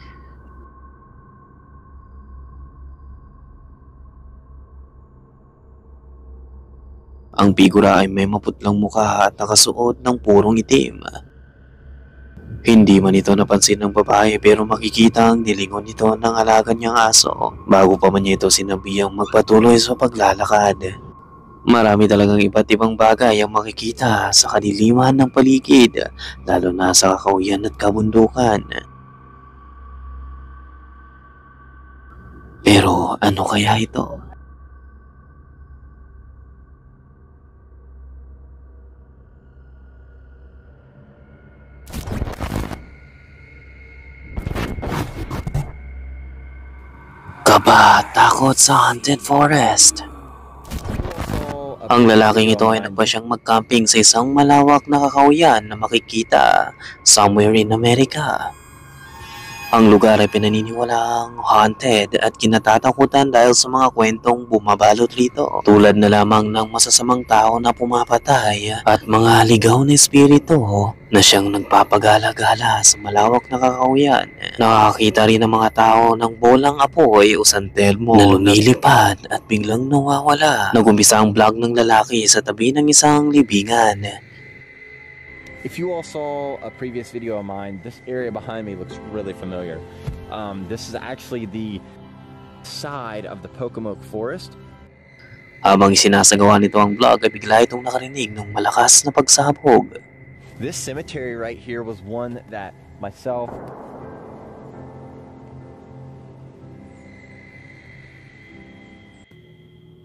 Ang figura ay may maputlang mukha at nakasuot ng purong itim. Hindi man ito napansin ng babae pero makikita ang nilingon nito ng alaga niyang aso bago pa man niya ito sinabihang magpatuloy sa paglalakad. Marami talagang iba't ibang bagay ang makikita sa kadiliman ng paligid, lalo na sa kakahuyan at kabundukan. Pero ano kaya ito? Kaba, takot sa haunted forest. Ang lalaking ito ay nagpasyang mag-camping sa isang malawak na kakahuyan na makikita somewhere in America. Ang lugar ay pinaniniwalaang haunted at kinatatakutan dahil sa mga kwentong bumabalot rito. Tulad na lamang ng masasamang tao na pumapatay at mga ligaw na espiritu na siyang nagpapagala-gala sa malawak na kakahuyan. Nakakita rin ng mga tao ng bolang apoy o santelmo na lumilipad at biglang nawawala. Nagumpisa ang vlog ng lalaki sa tabi ng isang libingan. If you all saw a previous video of mine, this area behind me looks really familiar. This is actually the side of the Pocomoke Forest. Habang sinasagawa nito ang vlog ay bigla itong nakarinig ng malakas na pagsabog. This cemetery right here was one that myself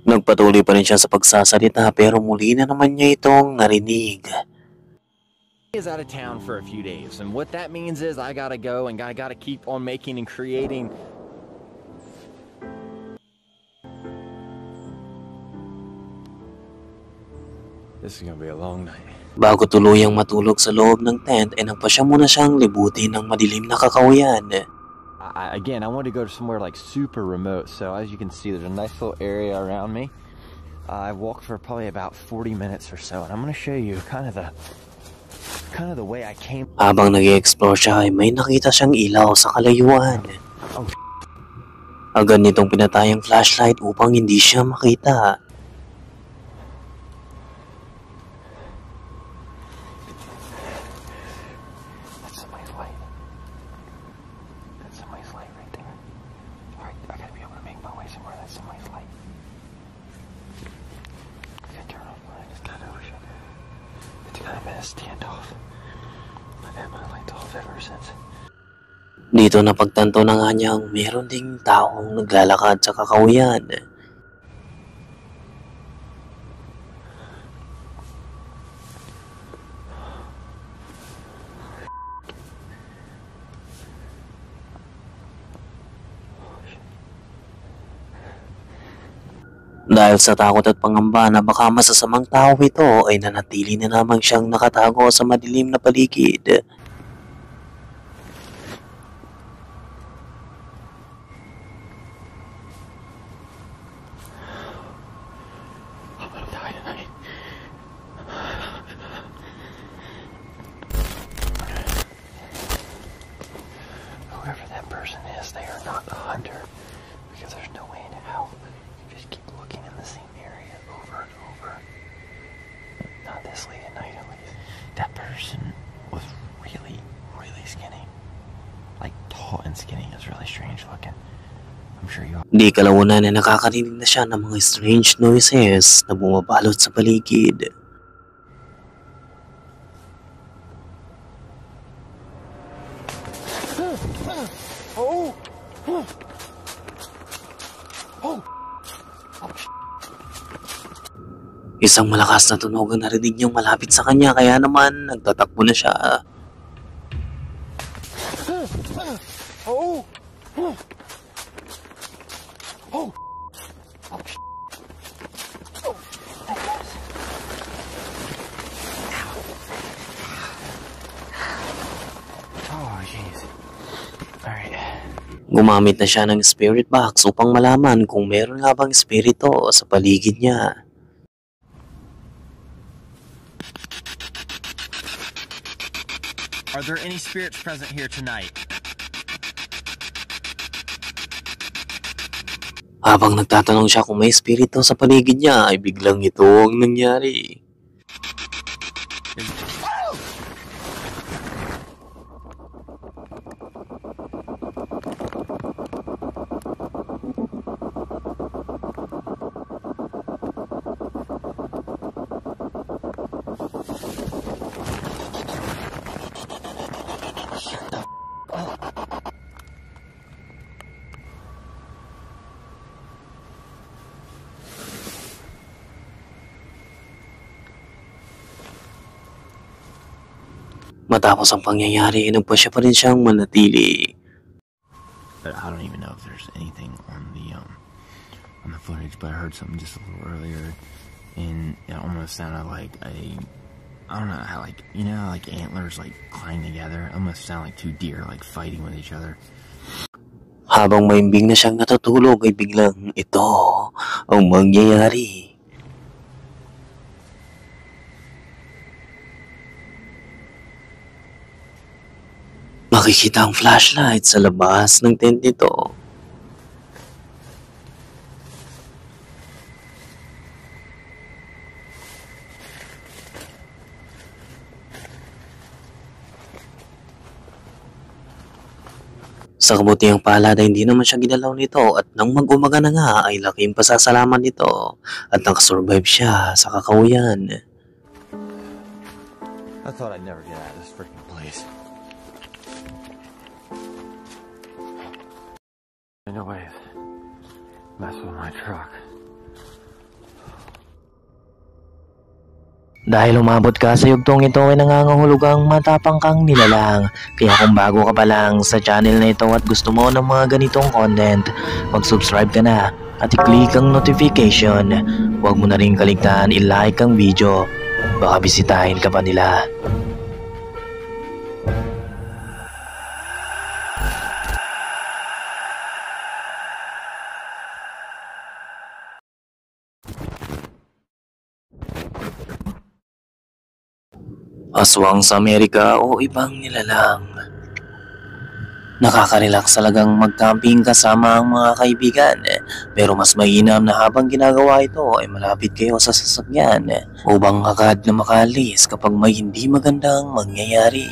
Nagpatuloy pa rin siya sa pagsasalita pero muli na naman niya itong narinig. is out of town for a few days, and what that means is I gotta go and I gotta keep on making and creating. This is gonna be a long night. Bago tuluyang matulog sa loob ng tent ay nagpasya muna siyang libutin ng madilim na kakahuyan. Again, I want to go to somewhere like super remote, so as you can see there's a nice little area around me. I walked for probably about 40 minutes or so, and I'm gonna show you kind of the way I came. Habang nag-i-explore siya ay may nakita siyang ilaw sa kalayuan. Agad nitong pinatay ang flashlight upang hindi siya makita. Dito napagtanto na nga niyang meron ding taong naglalakad sa kakahuyan. Dahil sa takot at pangamba na baka masasamang tao ito ay nanatili na lamang siyang nakatago sa madilim na paligid. tall and skinny. It's really strange looking. I'm sure you. Di kalaunan na nakakarinig na siya ng mga strange noises na bumabalot sa paligid. Isang malakas na tunog ang narinig niyang malapit sa kanya, kaya naman nagtatakbo na siya. Gumamit na siya ng spirit box upang malaman kung meron nga bang espiritu sa paligid niya. Are there any spirits present here tonight? Habang nagtatanong siya kung may espiritu sa paligid niya, ay biglang ito ang nangyari. Matapos ang pangyayari, nagpasya pa rin siyang manatili. But I don't even know if there's anything on the footage, but I heard something just a little earlier, and it almost sounded like I don't know how, like, you know, like antlers like clang together. It almost sounded like two deer like fighting with each other. Habang maimbing na siyang natutulog, ay biglang ito ang mangyayari. Makikita ang flashlight sa labas ng tent nito. Sa kabutihang palad ay hindi naman siya ginalaw nito at nang mag-umaga na nga ay laking pasasalamat nito at nakasurvive siya sa kakahuyan. I thought I'd never get out of this freaking place. No way. Mess with my truck. Dahil umabot ka sa yugtong ito ay nangangahulugang matapang kang nilalang. Kaya kung bago ka pa lang sa channel na ito at gusto mo ng mga ganitong content, mag-subscribe ka na at i-click ang notification. Huwag mo na rin kaligtaan i-like ang video. Baka bisitahin ka pa nila. Aswang sa Amerika o ibang nilalang. Nakaka-relax talagang mag-camping kasama ang mga kaibigan, pero mas mainam na habang ginagawa ito ay malapit kayo sa sasakyan upang agad na makalis kapag may hindi magandang mangyayari.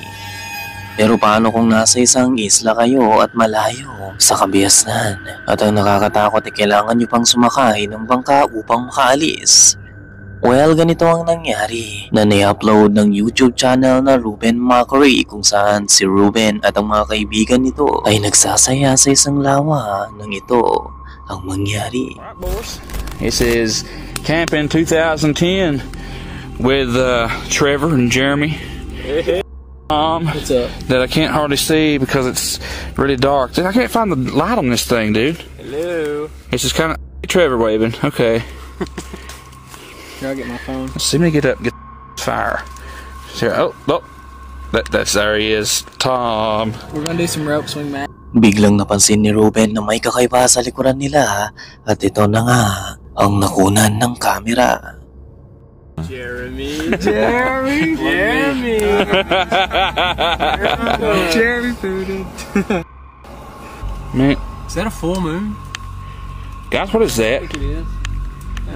Pero paano kung nasa isang isla kayo at malayo sa kabiasnan at ang nakakatakot ay kailangan nyo pang sumakay ng bangka upang makaalis? Well, ganito ang nangyari na ni-upload ng YouTube channel na Ruben Macri kung saan si Ruben at ang mga kaibigan nito ay nagsasaya sa isang lawa nang ito ang mangyari. This is Camping 2010 with Trevor and Jeremy. What's up? That I can't hardly see because it's really dark. I can't find the light on this thing, dude. Hello. It's just kind of Trevor waving. Okay. Here, I'll get my phone. Let's see me get up, get fire. Here, oh, that's there he is, Tom. We're gonna do some rope swing, man. Biglang napansin ni Ruben na may kakaiba sa likuran nila at ito na nga ang nakunan ng kamera. Jeremy. Jeremy fooded. Man, is that a full moon? Guys, what is that? I think it is.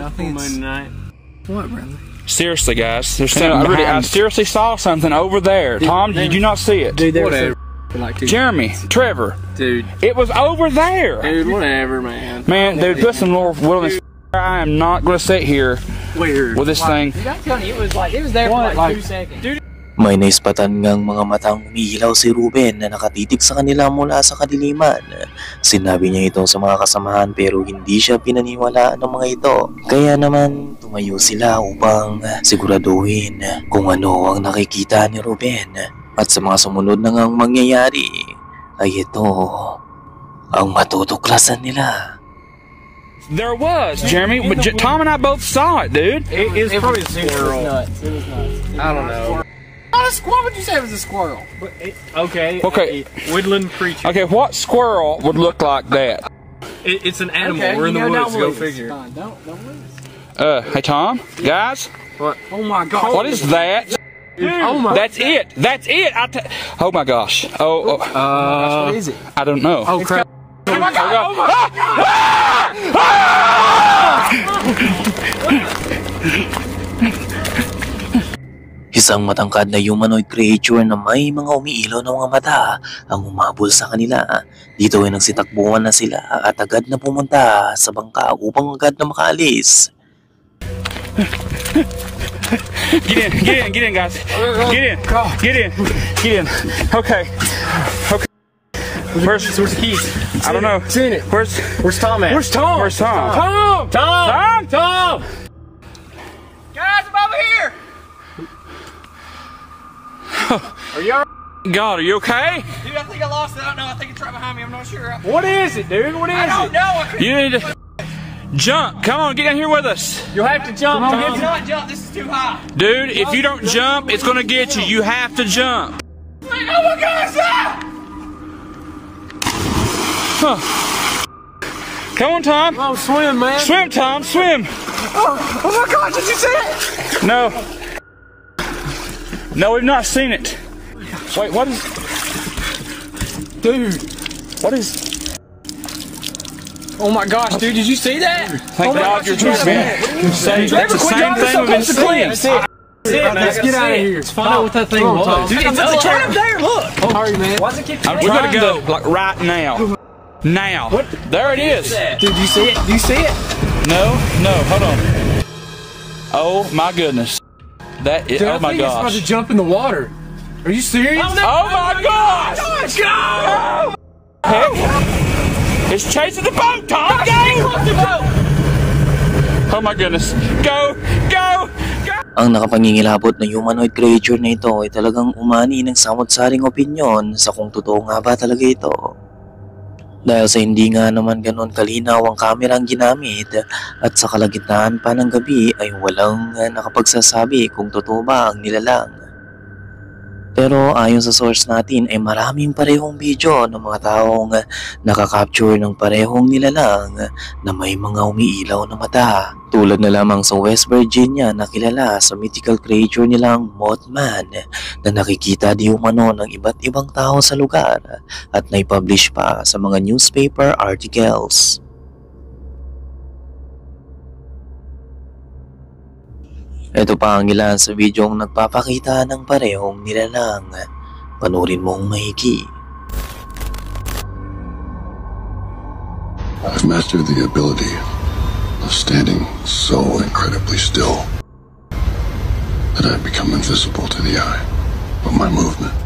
I think it's moon night. What, brother? Seriously, guys, there's something. I seriously saw something over there. Tom, did you not see it? Dude, there was like 2 Jeremy, Trevor. Dude. It was over there. Dude, whatever, man. Man, dude, put some more wilderness. I am not going to sit here with this thing. Dude, I'm telling you, it was there for like 2 seconds. Dude. May naispatan ngang mga matang umiilaw si Ruben na nakatitig sa kanila mula sa kadiliman. Sinabi niya ito sa mga kasamahan pero hindi siya pinaniwalaan ng mga ito. Kaya naman tumayo sila upang siguraduhin kung ano ang nakikita ni Ruben. At sa mga sumunod na ngang mangyayari ay ito ang matutuklasan nila. There was, Jeremy, but Tom and I both saw it, dude. It's probably a squirrel. It was nuts. I don't know. Why would you say it was a squirrel? Okay. Okay. Woodland creature. Okay, what squirrel would look like that? It's an animal. Okay, we're in the woods. Go figure. Don't lose. Hey Tom, guys. What? Oh my God. What is that? Dude, oh my. That's it. That's it. Oh my gosh. What is it? I don't know. Oh crap. Oh my God. Oh my Isang matangkad na humanoid creature na may mga umiilaw na mga mata ang umabol sa kanila. Dito ay nagsitakbuhan na sila at agad na pumunta sa bangka upang agad na makaalis. Get in, guys. Get in. Okay. Where's the keys? I don't know. Seen it. Where's Tom at? Where's Tom? Tom! Guys, I'm over here! Are you alright? God, are you okay? Dude, I think I lost it. I don't know. I think it's right behind me. I'm not sure. What is it, dude? What is it? I don't know. You need to jump. Come on, get down here with us. You'll have to jump, Tom. You cannot jump. This is too high. Dude, if you don't jump, it's going to get you. You have to jump. Oh my gosh! Huh. Come on, Tom. Oh, swim, man. Swim, Tom. Swim. Oh my God, did you see it? No. No, we've not seen it. Wait, what is... Dude. What is... Oh my gosh, dude, did you see that? Thank God you're true, man. That's the same thing we've been seeing. Let's get out of here. Let's find out what that thing was. Dude, it's right up there, look. Sorry, man. Why's it keep We gotta go, like, right now. Now. What? There it is. Dude, do you see it? Do you see it? No, hold on. Oh my goodness. That is, dude, oh my gosh. It's about to jump in the water. Are you serious? Oh my gosh! Go! Heck? It's chasing the boat, Tom! Go! Oh my goodness. Go! Ang nakapangingilabot na humanoid creature na ito ay talagang umani ng samot-saring opinyon sa kung totoo nga ba talaga ito. Dahil sa hindi nga naman ganon kalinaw ang kamera ang ginamit at sa kalagitnaan pa ng gabi ay walang nakapagsasabi kung totoo ba ang nilalang. Pero ayon sa source natin ay maraming parehong video ng mga taong nakakapture ng parehong nilalang na may mga umiilaw na mata. Tulad na lamang sa West Virginia na kilala sa mythical creature nilang Mothman na nakikita di umano ng iba't ibang tao sa lugar at naipublish pa sa mga newspaper articles. Ito pa ang ilan sa videong nagpapakita ng parehong nilalang. Panurin mong mahigi. I've mastered the ability of standing so incredibly still that I've become invisible to the eye of my movement.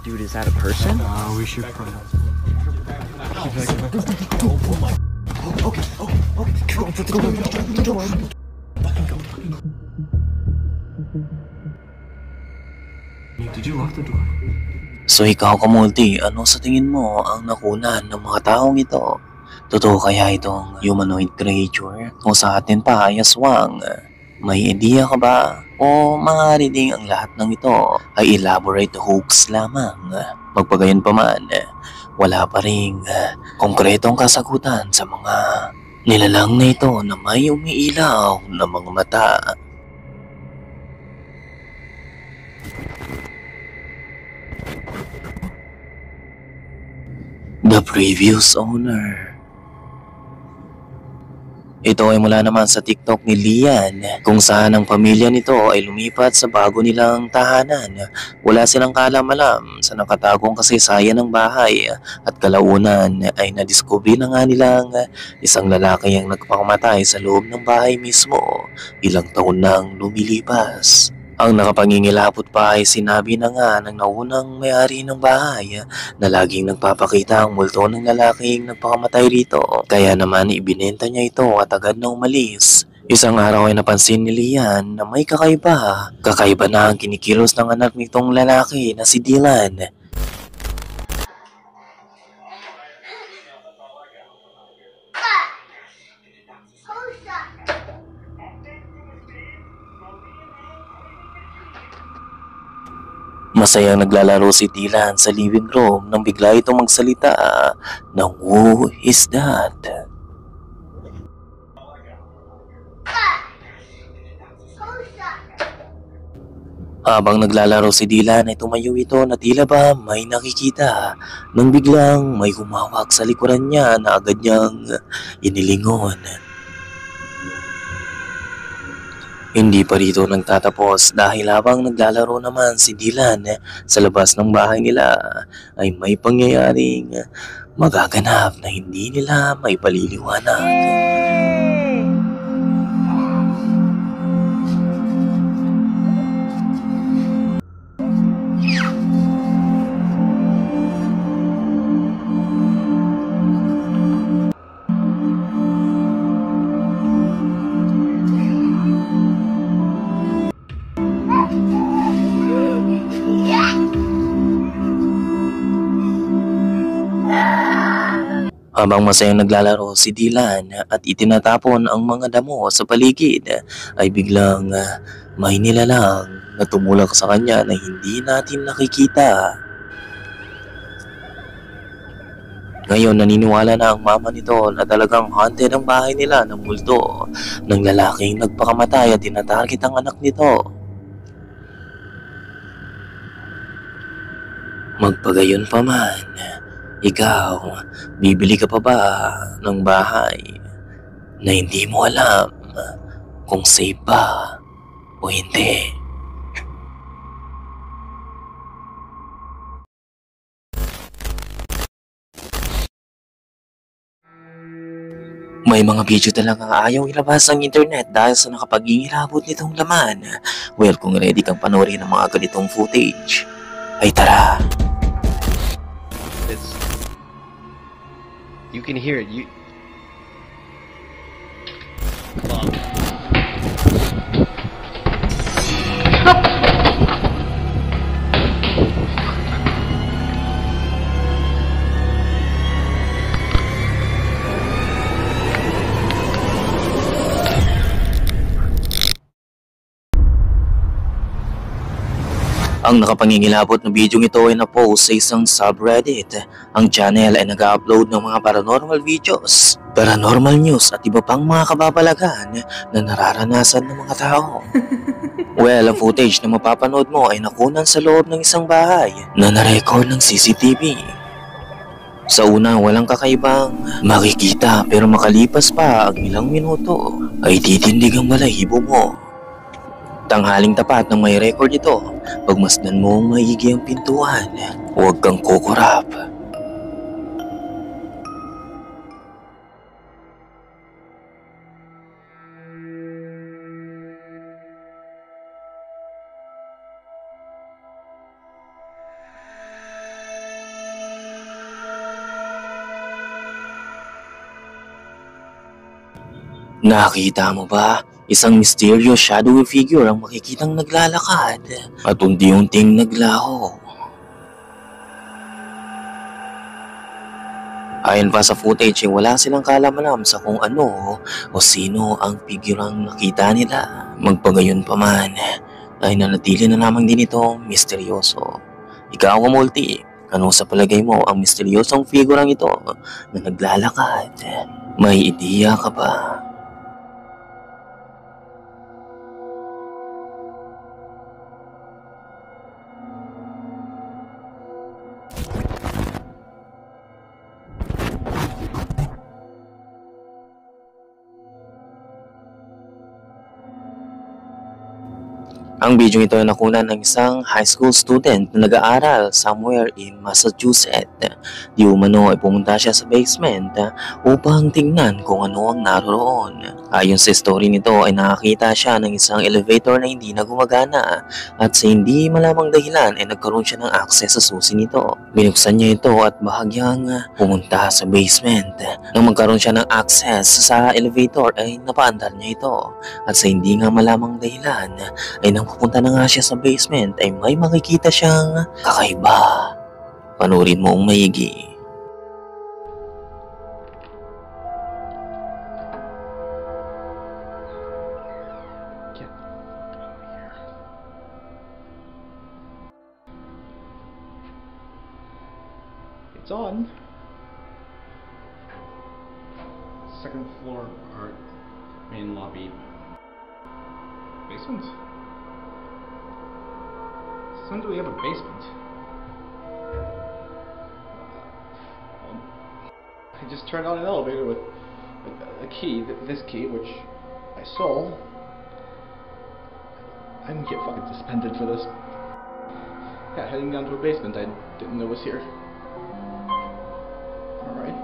Dude, is that a person? We should probably. Did you lock the door? So ikaw kamulti, ano sa tingin mo ang nakunan ng mga taong ito? Totoo kaya itong humanoid creature? O sa atin pa ay aswang? May idea ka ba? O maaari ding ang lahat ng ito ay elaborate hoax lamang? Magpagayon pa man, wala pa ring konkretong kasagutan sa mga nilalang na ito na may umiilaw na mga mata. previous owner. Ito ay mula naman sa TikTok ni Lian, kung saan ang pamilya nito ay lumipat sa bago nilang tahanan. Wala silang kaalam-alam sa nakatagong kasaysayan ng bahay at kalaunan ay nadiskubre na nga nilang isang lalaki ang nagpakamatay sa loob ng bahay mismo ilang taon nang lumilipas. Ang nakapangingilabot pa ay sinabi na nga ng naunang may-ari ng bahay na laging nagpapakita ang multo ng lalaking nagpakamatay rito. Kaya naman ibinenta niya ito at agad na umalis. Isang araw ay napansin ni Lian na may kakaiba. Kakaiba na ang kinikilos ng anak nitong lalaki na si Dylan. Masayang naglalaro si Dylan sa living room nang bigla itong magsalita ng "Who is that?" Habang naglalaro si Dylan ay tumayo ito na tila ba may nakikita nang biglang may humawak sa likuran niya na agad niyang inilingon. Hindi pa rito nagtatapos dahil habang naglalaro naman si Dylan sa labas ng bahay nila ay may pangyayaring magaganap na hindi nila may paliliwanag. Habang masayang naglalaro si Dylan at itinatapon ang mga damo sa paligid ay biglang may nilalang na tumulak sa kanya na hindi natin nakikita. Ngayon naniniwala na ang mama nito na talagang haunted ang bahay nila ng multo ng lalaking nagpakamatay at tinatarget ang anak nito. Magpagayon pa man, ikaw, bibili ka pa ba ng bahay na hindi mo alam kung safe ba o hindi? May mga video talagang ayaw ilabas ang internet dahil sa nakapag-ingilabot nitong laman. Well, kung ready kang panoorin ng mga ganitong footage, ay tara! You can hear it. You. Ang nakapangingilabot na video ito ay na-post sa isang subreddit. Ang channel ay nag-upload ng mga paranormal videos, paranormal news at iba pang mga kababalagan na nararanasan ng mga tao. Well, ang footage na mapapanood mo ay nakunan sa loob ng isang bahay na narecord ng CCTV. Sa una, walang kakaibang makikita pero makalipas pa ang ilang minuto ay titindig ang balahibo mo. Tanghaling tapat ng may record ito, pagmasdan mo ang maigi ang pintuan, huwag kang kukurap. Nakita mo ba? Isang mysterious shadowy figure ang makikitang naglalakad at unti-unting naglaho. Ayon pa sa footage, wala silang kalam-alam sa kung ano o sino ang figurang nakita nila. Magpagayon pa man, ay nanatili na lamang din ito misteryoso. Ikaw ang multi, ano sa palagay mo ang misteryosong figurang ito na naglalakad? May ideya ka ba? Ang video ito ay nakunan ng isang high school student na nag-aaral somewhere in Massachusetts. Di umano ay pumunta siya sa basement upang tingnan kung ano ang naroon. Ayon sa story nito ay nakakita siya ng isang elevator na hindi na gumagana at sa hindi malamang dahilan ay nagkaroon siya ng access sa susi nito. Binuksan niya ito at bahagyang pumunta sa basement. Nang magkaroon siya ng access sa elevator ay napaandar niya ito at sa hindi nga malamang dahilan ay nang pupunta na nga siya sa basement ay may makikita siyang kakaiba. Panurin mo ang maigi. It's on. Second floor or main lobby. Basement? When do we have a basement? I just turned on an elevator with a key, this key, which I sold. I didn't get fucking suspended for this. Yeah, heading down to a basement I didn't know was here. Alright.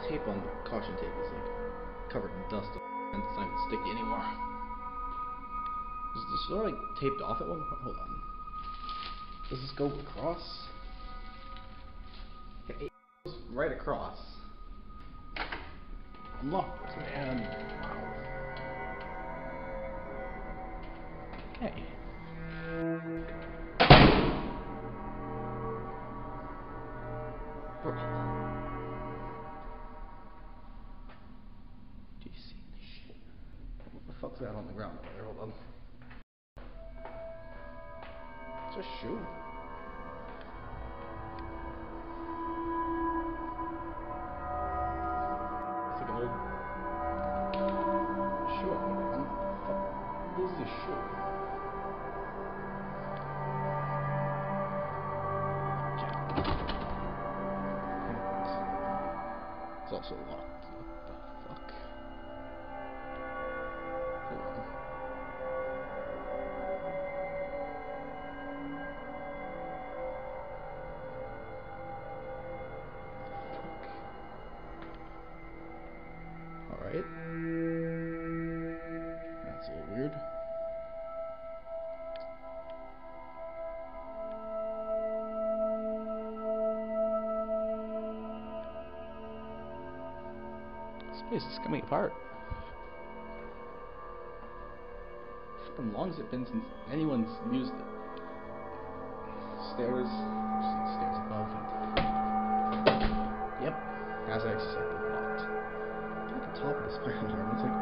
Tape on the caution tape is like covered in dust and it's not even sticky anymore. Is this sort of like taped off at one point? Hold on. Does this go across? Okay, it goes right across. Unlocked and wow. Okay. Bro. What the fuck's that on the ground over there? Hold on. It's a shoe. It's like an old shoe. What is this shoe? It's also locked. What the fuck? Hold on. Alright. That's a little weird. This place is coming apart. How long has it been since anyone's used it? Stairs. Stairs above it. Yep. As I expected, locked. Look at the top of this iron here. It's like,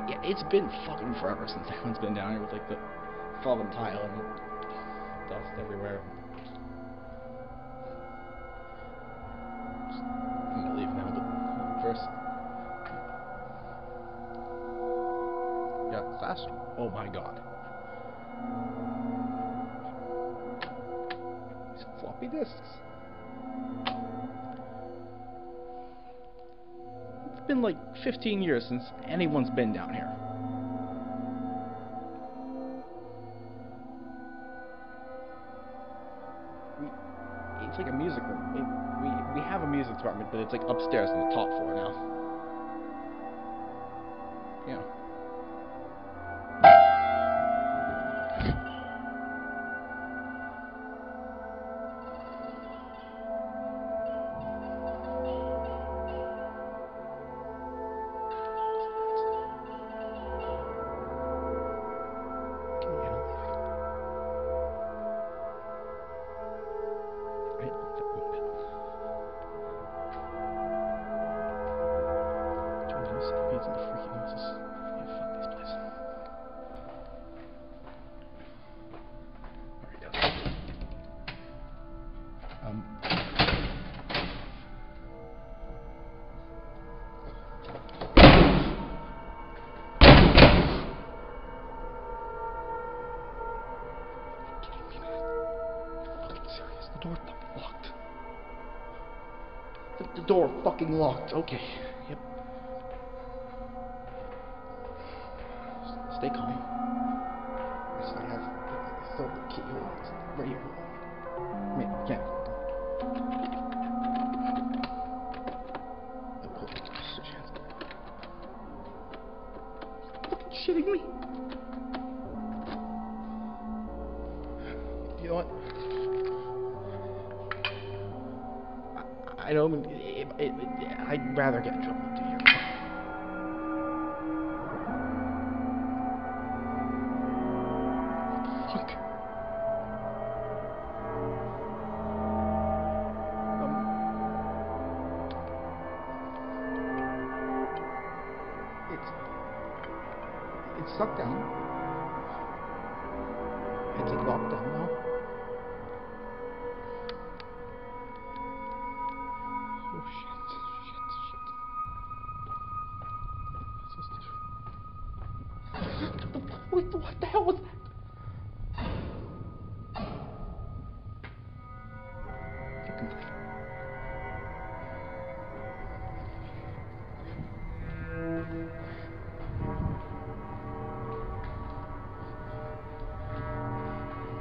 yeah, it's been fucking forever since anyone's been down here with like the fallen tile and the dust everywhere. I'm gonna leave now, but first. Yeah, classic. Oh my god. These floppy disks. It's been like 15 years since anyone's been down here. It's like a music room. We have a music department, but it's like upstairs on the top floor now. Yeah. what's in the freaking house. Yeah, fuck this place. The door fucking locked. Okay. Yep. Stay calm. I still have the key. Hold on. It's right here. Wait, yeah. Fucking shitting me. You know what? I know I'd rather get in trouble than here. Fuck. It's stuck down. It's locked down now. Oh shit. What the hell was that?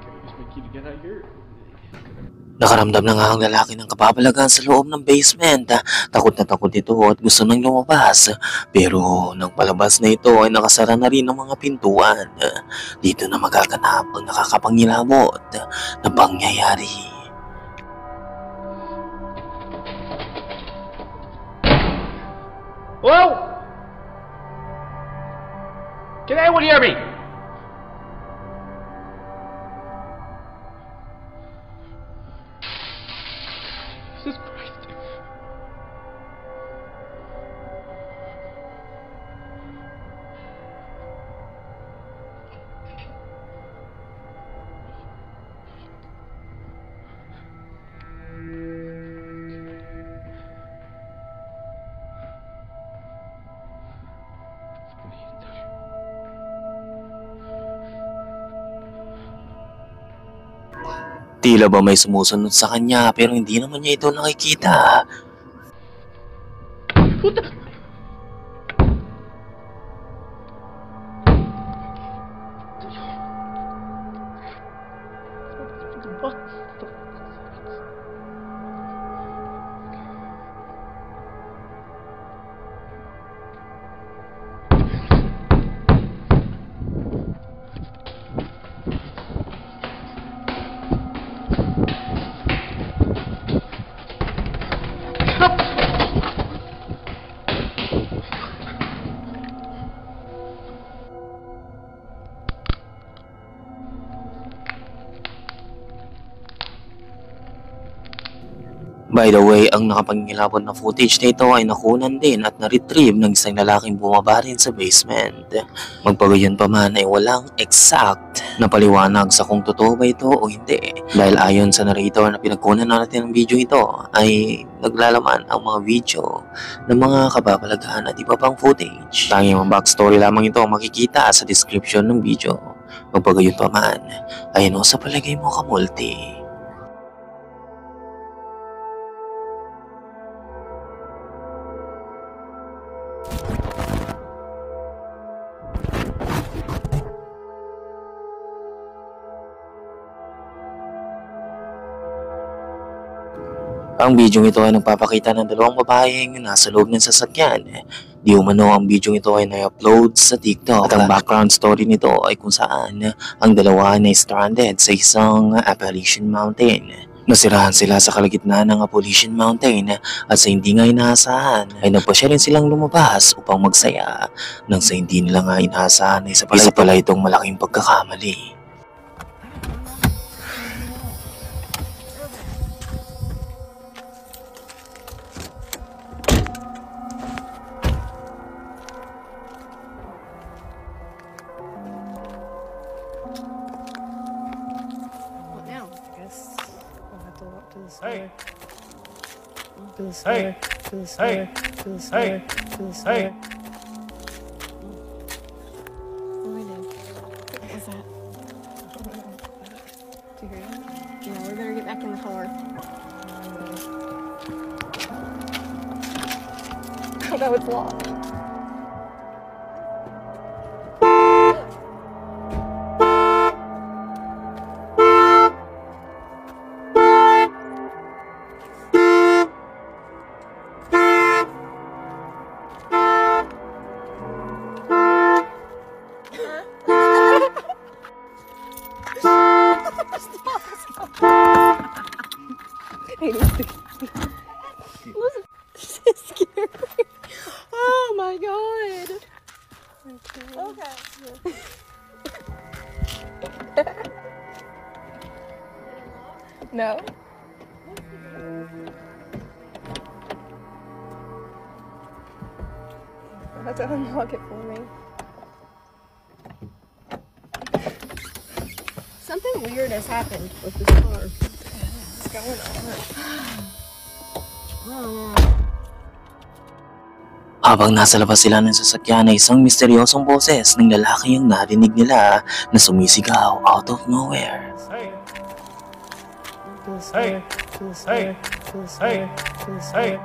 Can I use my key to get out of here? Nakaramdam na nga ang lalaki ng kapapalagan sa loob ng basement. Takot na takot ito at gusto nang lumabas. Pero nang palabas na ito ay nakasara na rin ang mga pintuan. Dito na magaganap ang nakakapangilabot na pangyayari. Hello? Can anyone hear me? Jesus Christ. Tila ba may sumusunod sa kanya pero hindi naman niya ito nakikita. What the? What the? By the way, ang nakapangilabot na footage nito ay nakunan din at na-retrieve ng isang lalaking bumaba rin sa basement. Magpagayon pa man ay walang exact na paliwanag sa kung totoo ba ito o hindi. Dahil ayon sa narrator na pinagkunan natin ng video ito ay naglalaman ang mga video ng mga kababalagaan at iba pang footage. Tanging ang backstory lamang ito ang makikita sa description ng video. Magpagayon pa man ay ano sa palagay mo kamulti? Ang video ito ay nagpapakita ng dalawang babaeng nasa loob ng sasakyan. Di umano ang video ito ay na-upload sa TikTok. At ang background story nito ay kung saan ang dalawa ay stranded sa isang Appalachian Mountain. Nasirahan sila sa kalagitnaan ng Appalachian Mountain at sa hindi nga inaasahan ay nagpasya rin silang lumabas upang magsaya nang sa hindi nila nga inaasahan ay isa pala itong malaking pagkakamali. to walk to the side. To the Hey. side. To the Hey. side. To the Hey. side. To the Hey. side. What we did? What was that? Did you hear that? Yeah, we better get back in the car. Oh no, it's locked. This is scary. Oh my god. Okay. No. You have to unlock it for me. Something weird has happened with this car. What's going on? Oh. Habang nasa labas sila ng sasakyan ay isang misteryosong boses ng lalaki ang narinig nila na sumisigaw out of nowhere. Hey. Hey. Hey. Hey. Hey.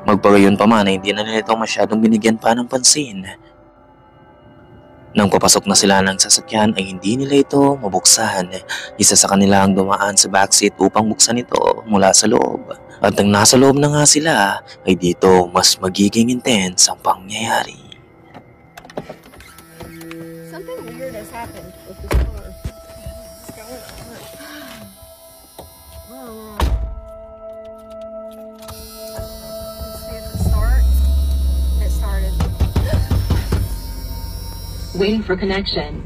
Magpagayon pa man ay hindi na nila ito masyadong binigyan pa ng pansin. Nang papasok na sila ng sasakyan ay hindi nila ito mabuksan. Isa sa kanila ang dumaan sa backseat upang buksan ito mula sa loob. At nang nasa loob na nga sila ay dito mas magiging intense ang pangyayari. Something weird has happened with this car. What's going on? Oh. Let's see if it starts. It started. Waiting for connection.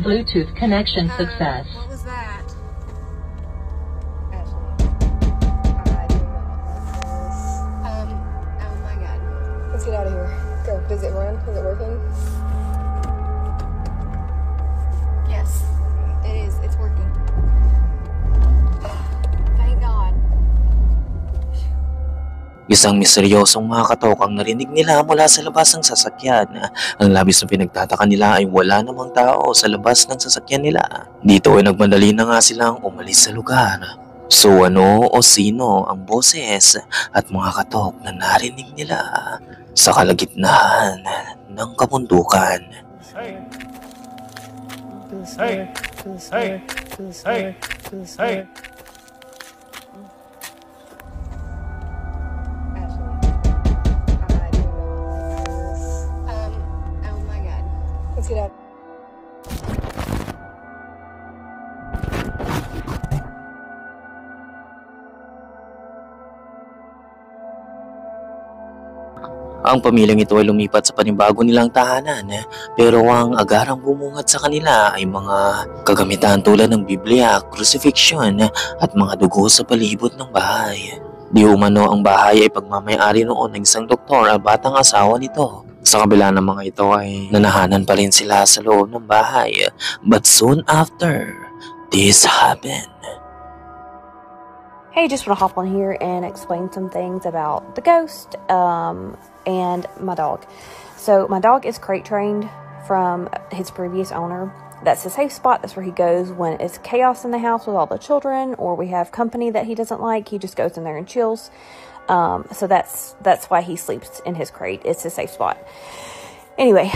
Bluetooth connection success. What was that? Oh my god. Let's get out of here. Go. Does it run? Is it working? Yes. It is. It's working. Thank God. Isang misteryosong mga katok ang narinig nila mula sa labas ng sasakyan. Ang labis na pinagtataka nila ay wala namang tao sa labas ng sasakyan nila. Dito ay nagmadali na nga silang umalis sa lugar. So ano o sino ang boses at mga katok na narinig nila sa kalagitnaan ng kabundukan? Hey. Hey. Hey. Hey. Hey. Oh my god. Let's get out. Ang pamilyang ito ay lumipat sa panibago nilang tahanan, pero ang agarang bumungad sa kanila ay mga kagamitan tulad ng Biblia, crucifixion at mga dugo sa palibot ng bahay. Di umano ang bahay ay pagmamayari noon ng isang doktor at batang asawa nito. Sa kabila ng mga ito ay nanahanan pa rin sila sa loob ng bahay. But soon after, this happened. Hey, just want to hop on here and explain some things about the ghost and my dog. So my dog is crate trained from his previous owner. That's a safe spot. That's where he goes when it's chaos in the house with all the children or we have company that he doesn't like. He just goes in there and chills. So that's why he sleeps in his crate. It's a safe spot. Anyway,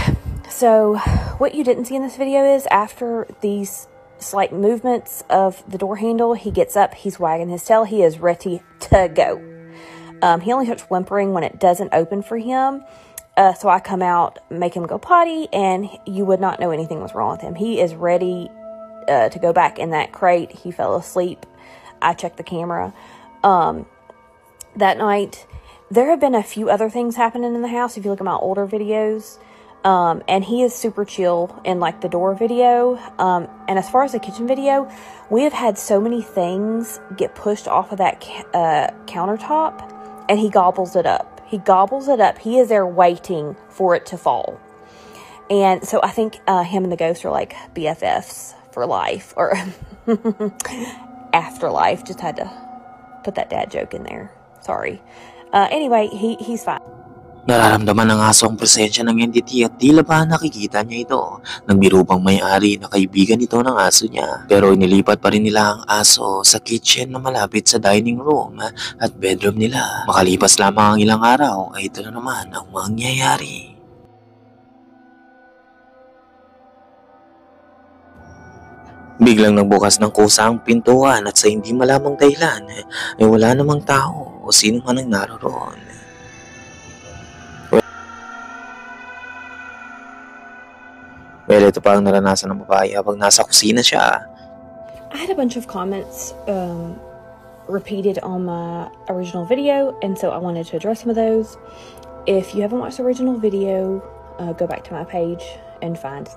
so what you didn't see in this video is after these slight movements of the door handle, he gets up, he's wagging his tail, he is ready to go. He only starts whimpering when it doesn't open for him. So I come out, make him go potty, and you would not know anything was wrong with him. He is ready to go back in that crate. He fell asleep. I checked the camera. That night, there have been a few other things happening in the house. If you look at my older videos, and he is super chill in like the door video. And as far as the kitchen video, we have had so many things get pushed off of that countertop, and he gobbles it up. He gobbles it up. He is there waiting for it to fall. And so I think him and the ghost are like BFFs for life, or afterlife. Just had to put that dad joke in there. Sorry. Anyway, he's fine. Nararamdaman ng aso ang presensya ng entity at tila ba nakikita niya ito. Nagbiro pang may-ari na kaibigan ito ng aso niya. Pero inilipat pa rin nila ang aso sa kitchen na malapit sa dining room at bedroom nila. Makalipas lamang ang ilang araw ay ito na naman ang mangyayari. Biglang nagbukas ng kusa ang pintuan at sa hindi malamang dahilan ay wala namang tao o sino man ang naroon. Well, ito pa ang naranasan ng babae habang nasa kusina siya. I had a bunch of comments repeated on my original video, and so I wanted to address some of those. If you haven't watched the original video, go back to my page and find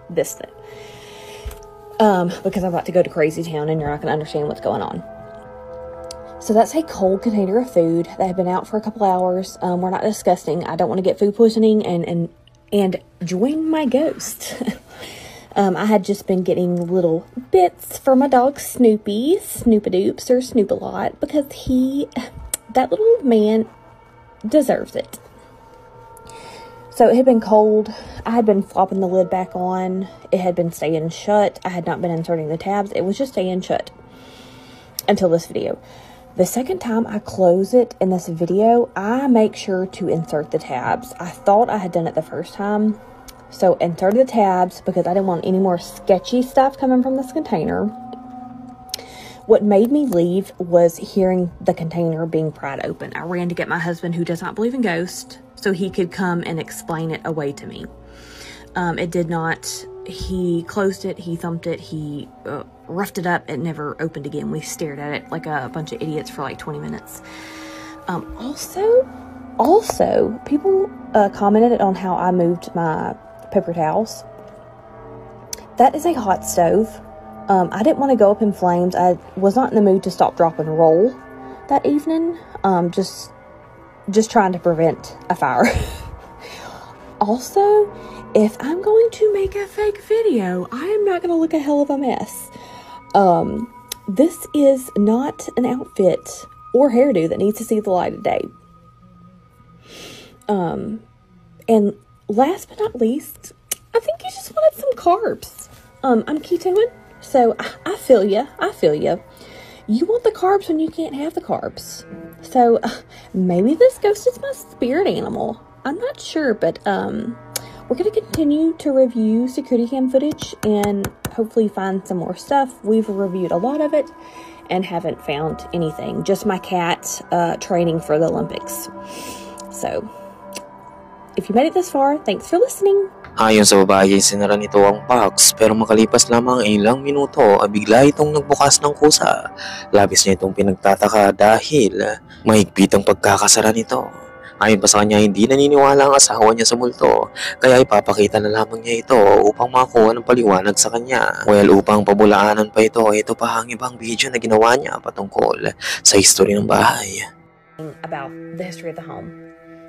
this thing. Because I'm about to go to Crazy Town and you're not going to understand what's going on. So that's a cold container of food that had been out for a couple hours. We're not disgusting. I don't want to get food poisoning and join my ghost. I had just been getting little bits for my dog Snoopy, Snoopadoops or Snoop-a-lot, because that little man deserves it. So it had been cold. I had been flopping the lid back on. It had been staying shut. I had not been inserting the tabs. It was just staying shut until this video. The second time I close it in this video, I make sure to insert the tabs. I thought I had done it the first time. So inserted the tabs because I didn't want any more sketchy stuff coming from this container. What made me leave was hearing the container being pried open. I ran to get my husband, who does not believe in ghosts, so he could come and explain it away to me. It did not. He closed it, he thumped it, he roughed it up. It never opened again. We stared at it like a bunch of idiots for like 20 minutes. Also, people commented on how I moved my paper towels. That is a hot stove. I didn't want to go up in flames. I was not in the mood to stop, drop, and roll that evening. Just trying to prevent a fire. Also, if I'm going to make a fake video, I am not going to look a hell of a mess. This is not an outfit or hairdo that needs to see the light of day. And last but not least, I think you just wanted some carbs. I'm ketoing, so I feel ya. You want the carbs when you can't have the carbs. So maybe this ghost is my spirit animal. I'm not sure, but we're going to continue to review security cam footage and hopefully find some more stuff. We've reviewed a lot of it and haven't found anything. Just my cat training for the Olympics. So, if you made it this far, thanks for listening. Ayon sa babae, sinara nito ang box pero makalipas lamang ang ilang minuto ay bigla itong nagbukas ng kusa. Labis niya itong pinagtataka dahil mahigpit ang pagkakasara nito. Ayon pa sa kanya, hindi naniniwala ang asawa niya sa multo, kaya ipapakita na lamang niya ito upang makakuha ng paliwanag sa kanya. Well, upang pabulaanan pa ito pa ang ibang video na ginawa niya patungkol sa history ng bahay. About the history of the home.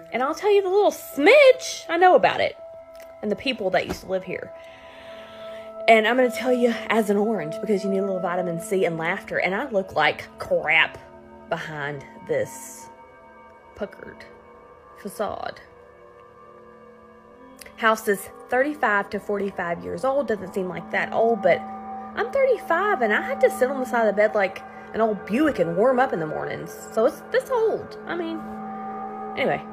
And I'll tell you the little smidge I know about it. And the people that used to live here. And I'm going to tell you as an orange, because you need a little vitamin C and laughter. And I look like crap behind this puckered facade. House is 35 to 45 years old. Doesn't seem like that old, but I'm 35 and I had to sit on the side of the bed like an old Buick and warm up in the mornings. So it's this old. I mean, anyway.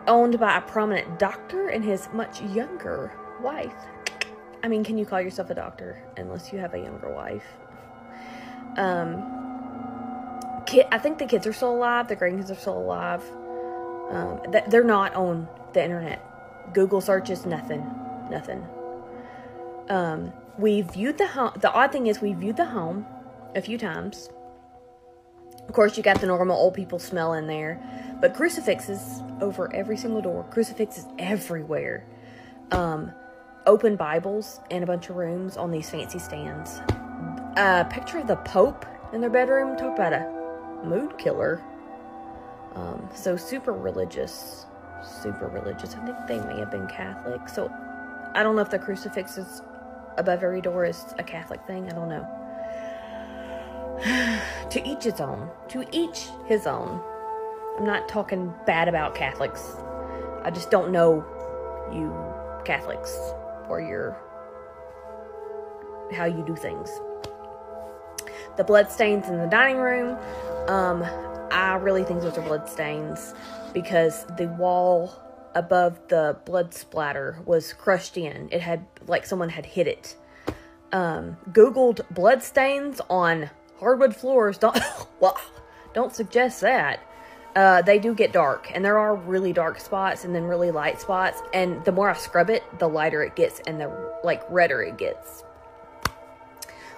Owned by a prominent doctor and his much younger wife. I mean, can you call yourself a doctor unless you have a younger wife? I think the kids are still alive. The grandkids are still alive. They're not on the internet. Google searches, nothing. We viewed the home. The odd thing is we viewed the home a few times. Of course, you got the normal old people smell in there. But crucifixes over every single door. Crucifixes everywhere. Open Bibles in a bunch of rooms on these fancy stands. A picture of the Pope in their bedroom. Talk about a mood killer. So super religious. I think they may have been Catholic. So I don't know if the crucifixes above every door is a Catholic thing. I don't know. To each his own. To each his own. I'm not talking bad about Catholics. I just don't know you Catholics or how you do things. The bloodstains in the dining room, I really think those are bloodstains because the wall above the blood splatter was crushed in. It had, like someone had hit it. Googled bloodstains on hardwood floors. Don't suggest that. They do get dark, and there are really dark spots and then really light spots, and the more I scrub it, the lighter it gets and the redder it gets.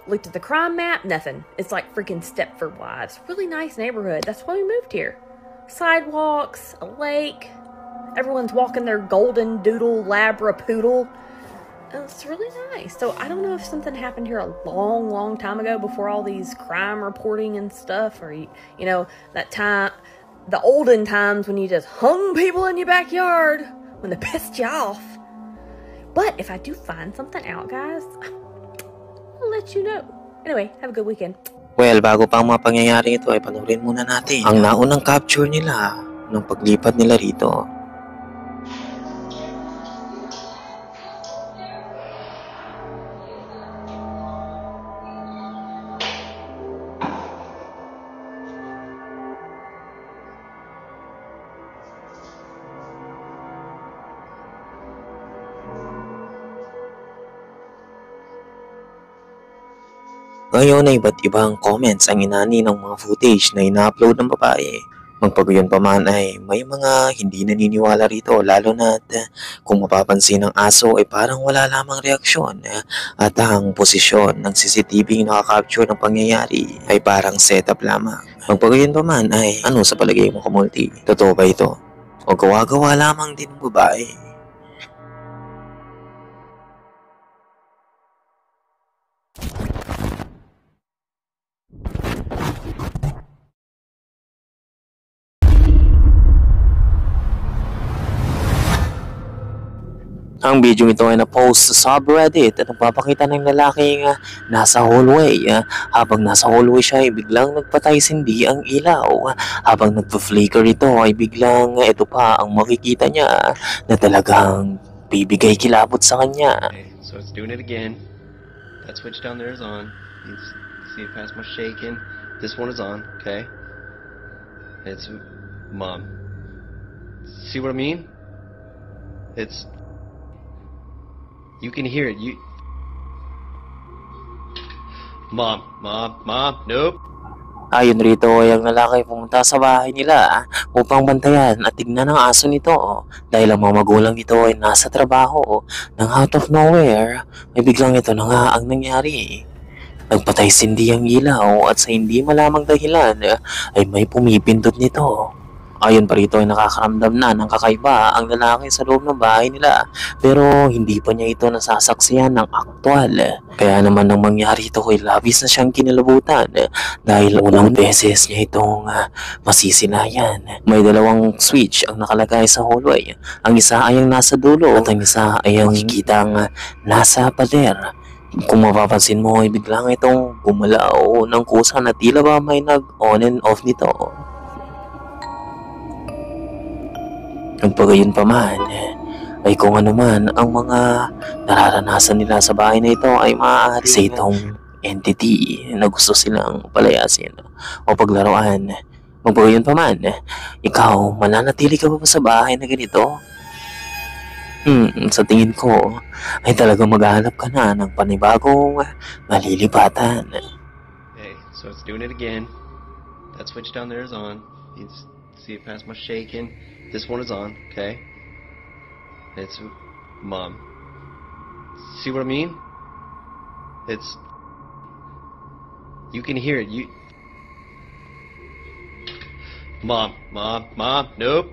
Looked at the crime map, nothing. It's like freaking Stepford Wives. Really nice neighborhood. That's why we moved here. Sidewalks, a lake. Everyone's walking their golden doodle labrapoodle. It's really nice. So I don't know if something happened here a long, long time ago before all these crime reporting and stuff, or you know, that time, the olden times when you just hung people in your backyard when they pissed you off. But if I do find something out, guys, I'll let you know. Anyway, have a good weekend. Well, bago pa ang mga pangyayari ito ay panoorin muna natin ang naunang capture nila nung paglipat nila rito. Ngayon ay iba't ibang comments ang inani ng mga footage na ina-upload ng babae. Magpagayon pa man ay may mga hindi naniniwala rito, lalo na kung mapapansin ng aso ay parang wala lamang reaksyon at ang posisyon ng CCTV na nakaka-capture ng pangyayari ay parang setup lamang. Magpagayon pa man ay ano sa palagay mo, Kamulti? Totoo ba ito? O gawa-gawa lamang din ng babae? Ang video ito ay na-post sa subreddit at nagpapakita ng lalaking nasa hallway. Habang nasa hallway siya ay biglang nagpatay-sindi ang ilaw. Habang nagpa-flicker ito ay biglang ito pa ang makikita niya na talagang bibigay kilabot sa kanya. Okay, so it's doing it again. That switch down there is on. You see it past my shaking. This one is on, okay? It's Mom. See what I mean? It's... You can hear it. Mom, nope. Ayon rito ay ang lalaki pumunta sa bahay nila upang bantayan at tignan ang aso nito dahil ang mga magulang nito ay nasa trabaho nang out of nowhere ay biglang ito na nga ang nangyari. Nagpatay-sindi ang ilaw at sa hindi malamang dahilan ay may pumipindot nito. Ayon pa rito ay nakakaramdam na ng kakaiba ang lalaki sa loob ng bahay nila pero hindi pa niya ito nasasaksiyan ng aktwal. Kaya naman nang mangyari ito ay labis na siyang kinilabutan dahil unang beses niya itong masisilayan. May dalawang switch ang nakalagay sa hallway. Ang isa ay ang nasa dulo at ang isa ay ang makikitang nasa pader. Kung mapapansin mo ay biglang itong gumalaw ng kusa na tila ba may nag-on and off nito. Nagpagayon pa man, ay kung ano man ang mga nararanasan nila sa bahay na ito ay maaari sa itong entity na gusto silang palayasin o paglaruan. Magpagayon pa man, ikaw, mananatili ka ba sa bahay na ganito? Sa tingin ko ay talagang maghahanap ka na ng panibagong malilipatan. Okay, so it's doing it again. That switch down there is on. You see it past my shaking. This one is on, okay? It's Mom. See what I mean? It's... You can hear it. Mom, nope.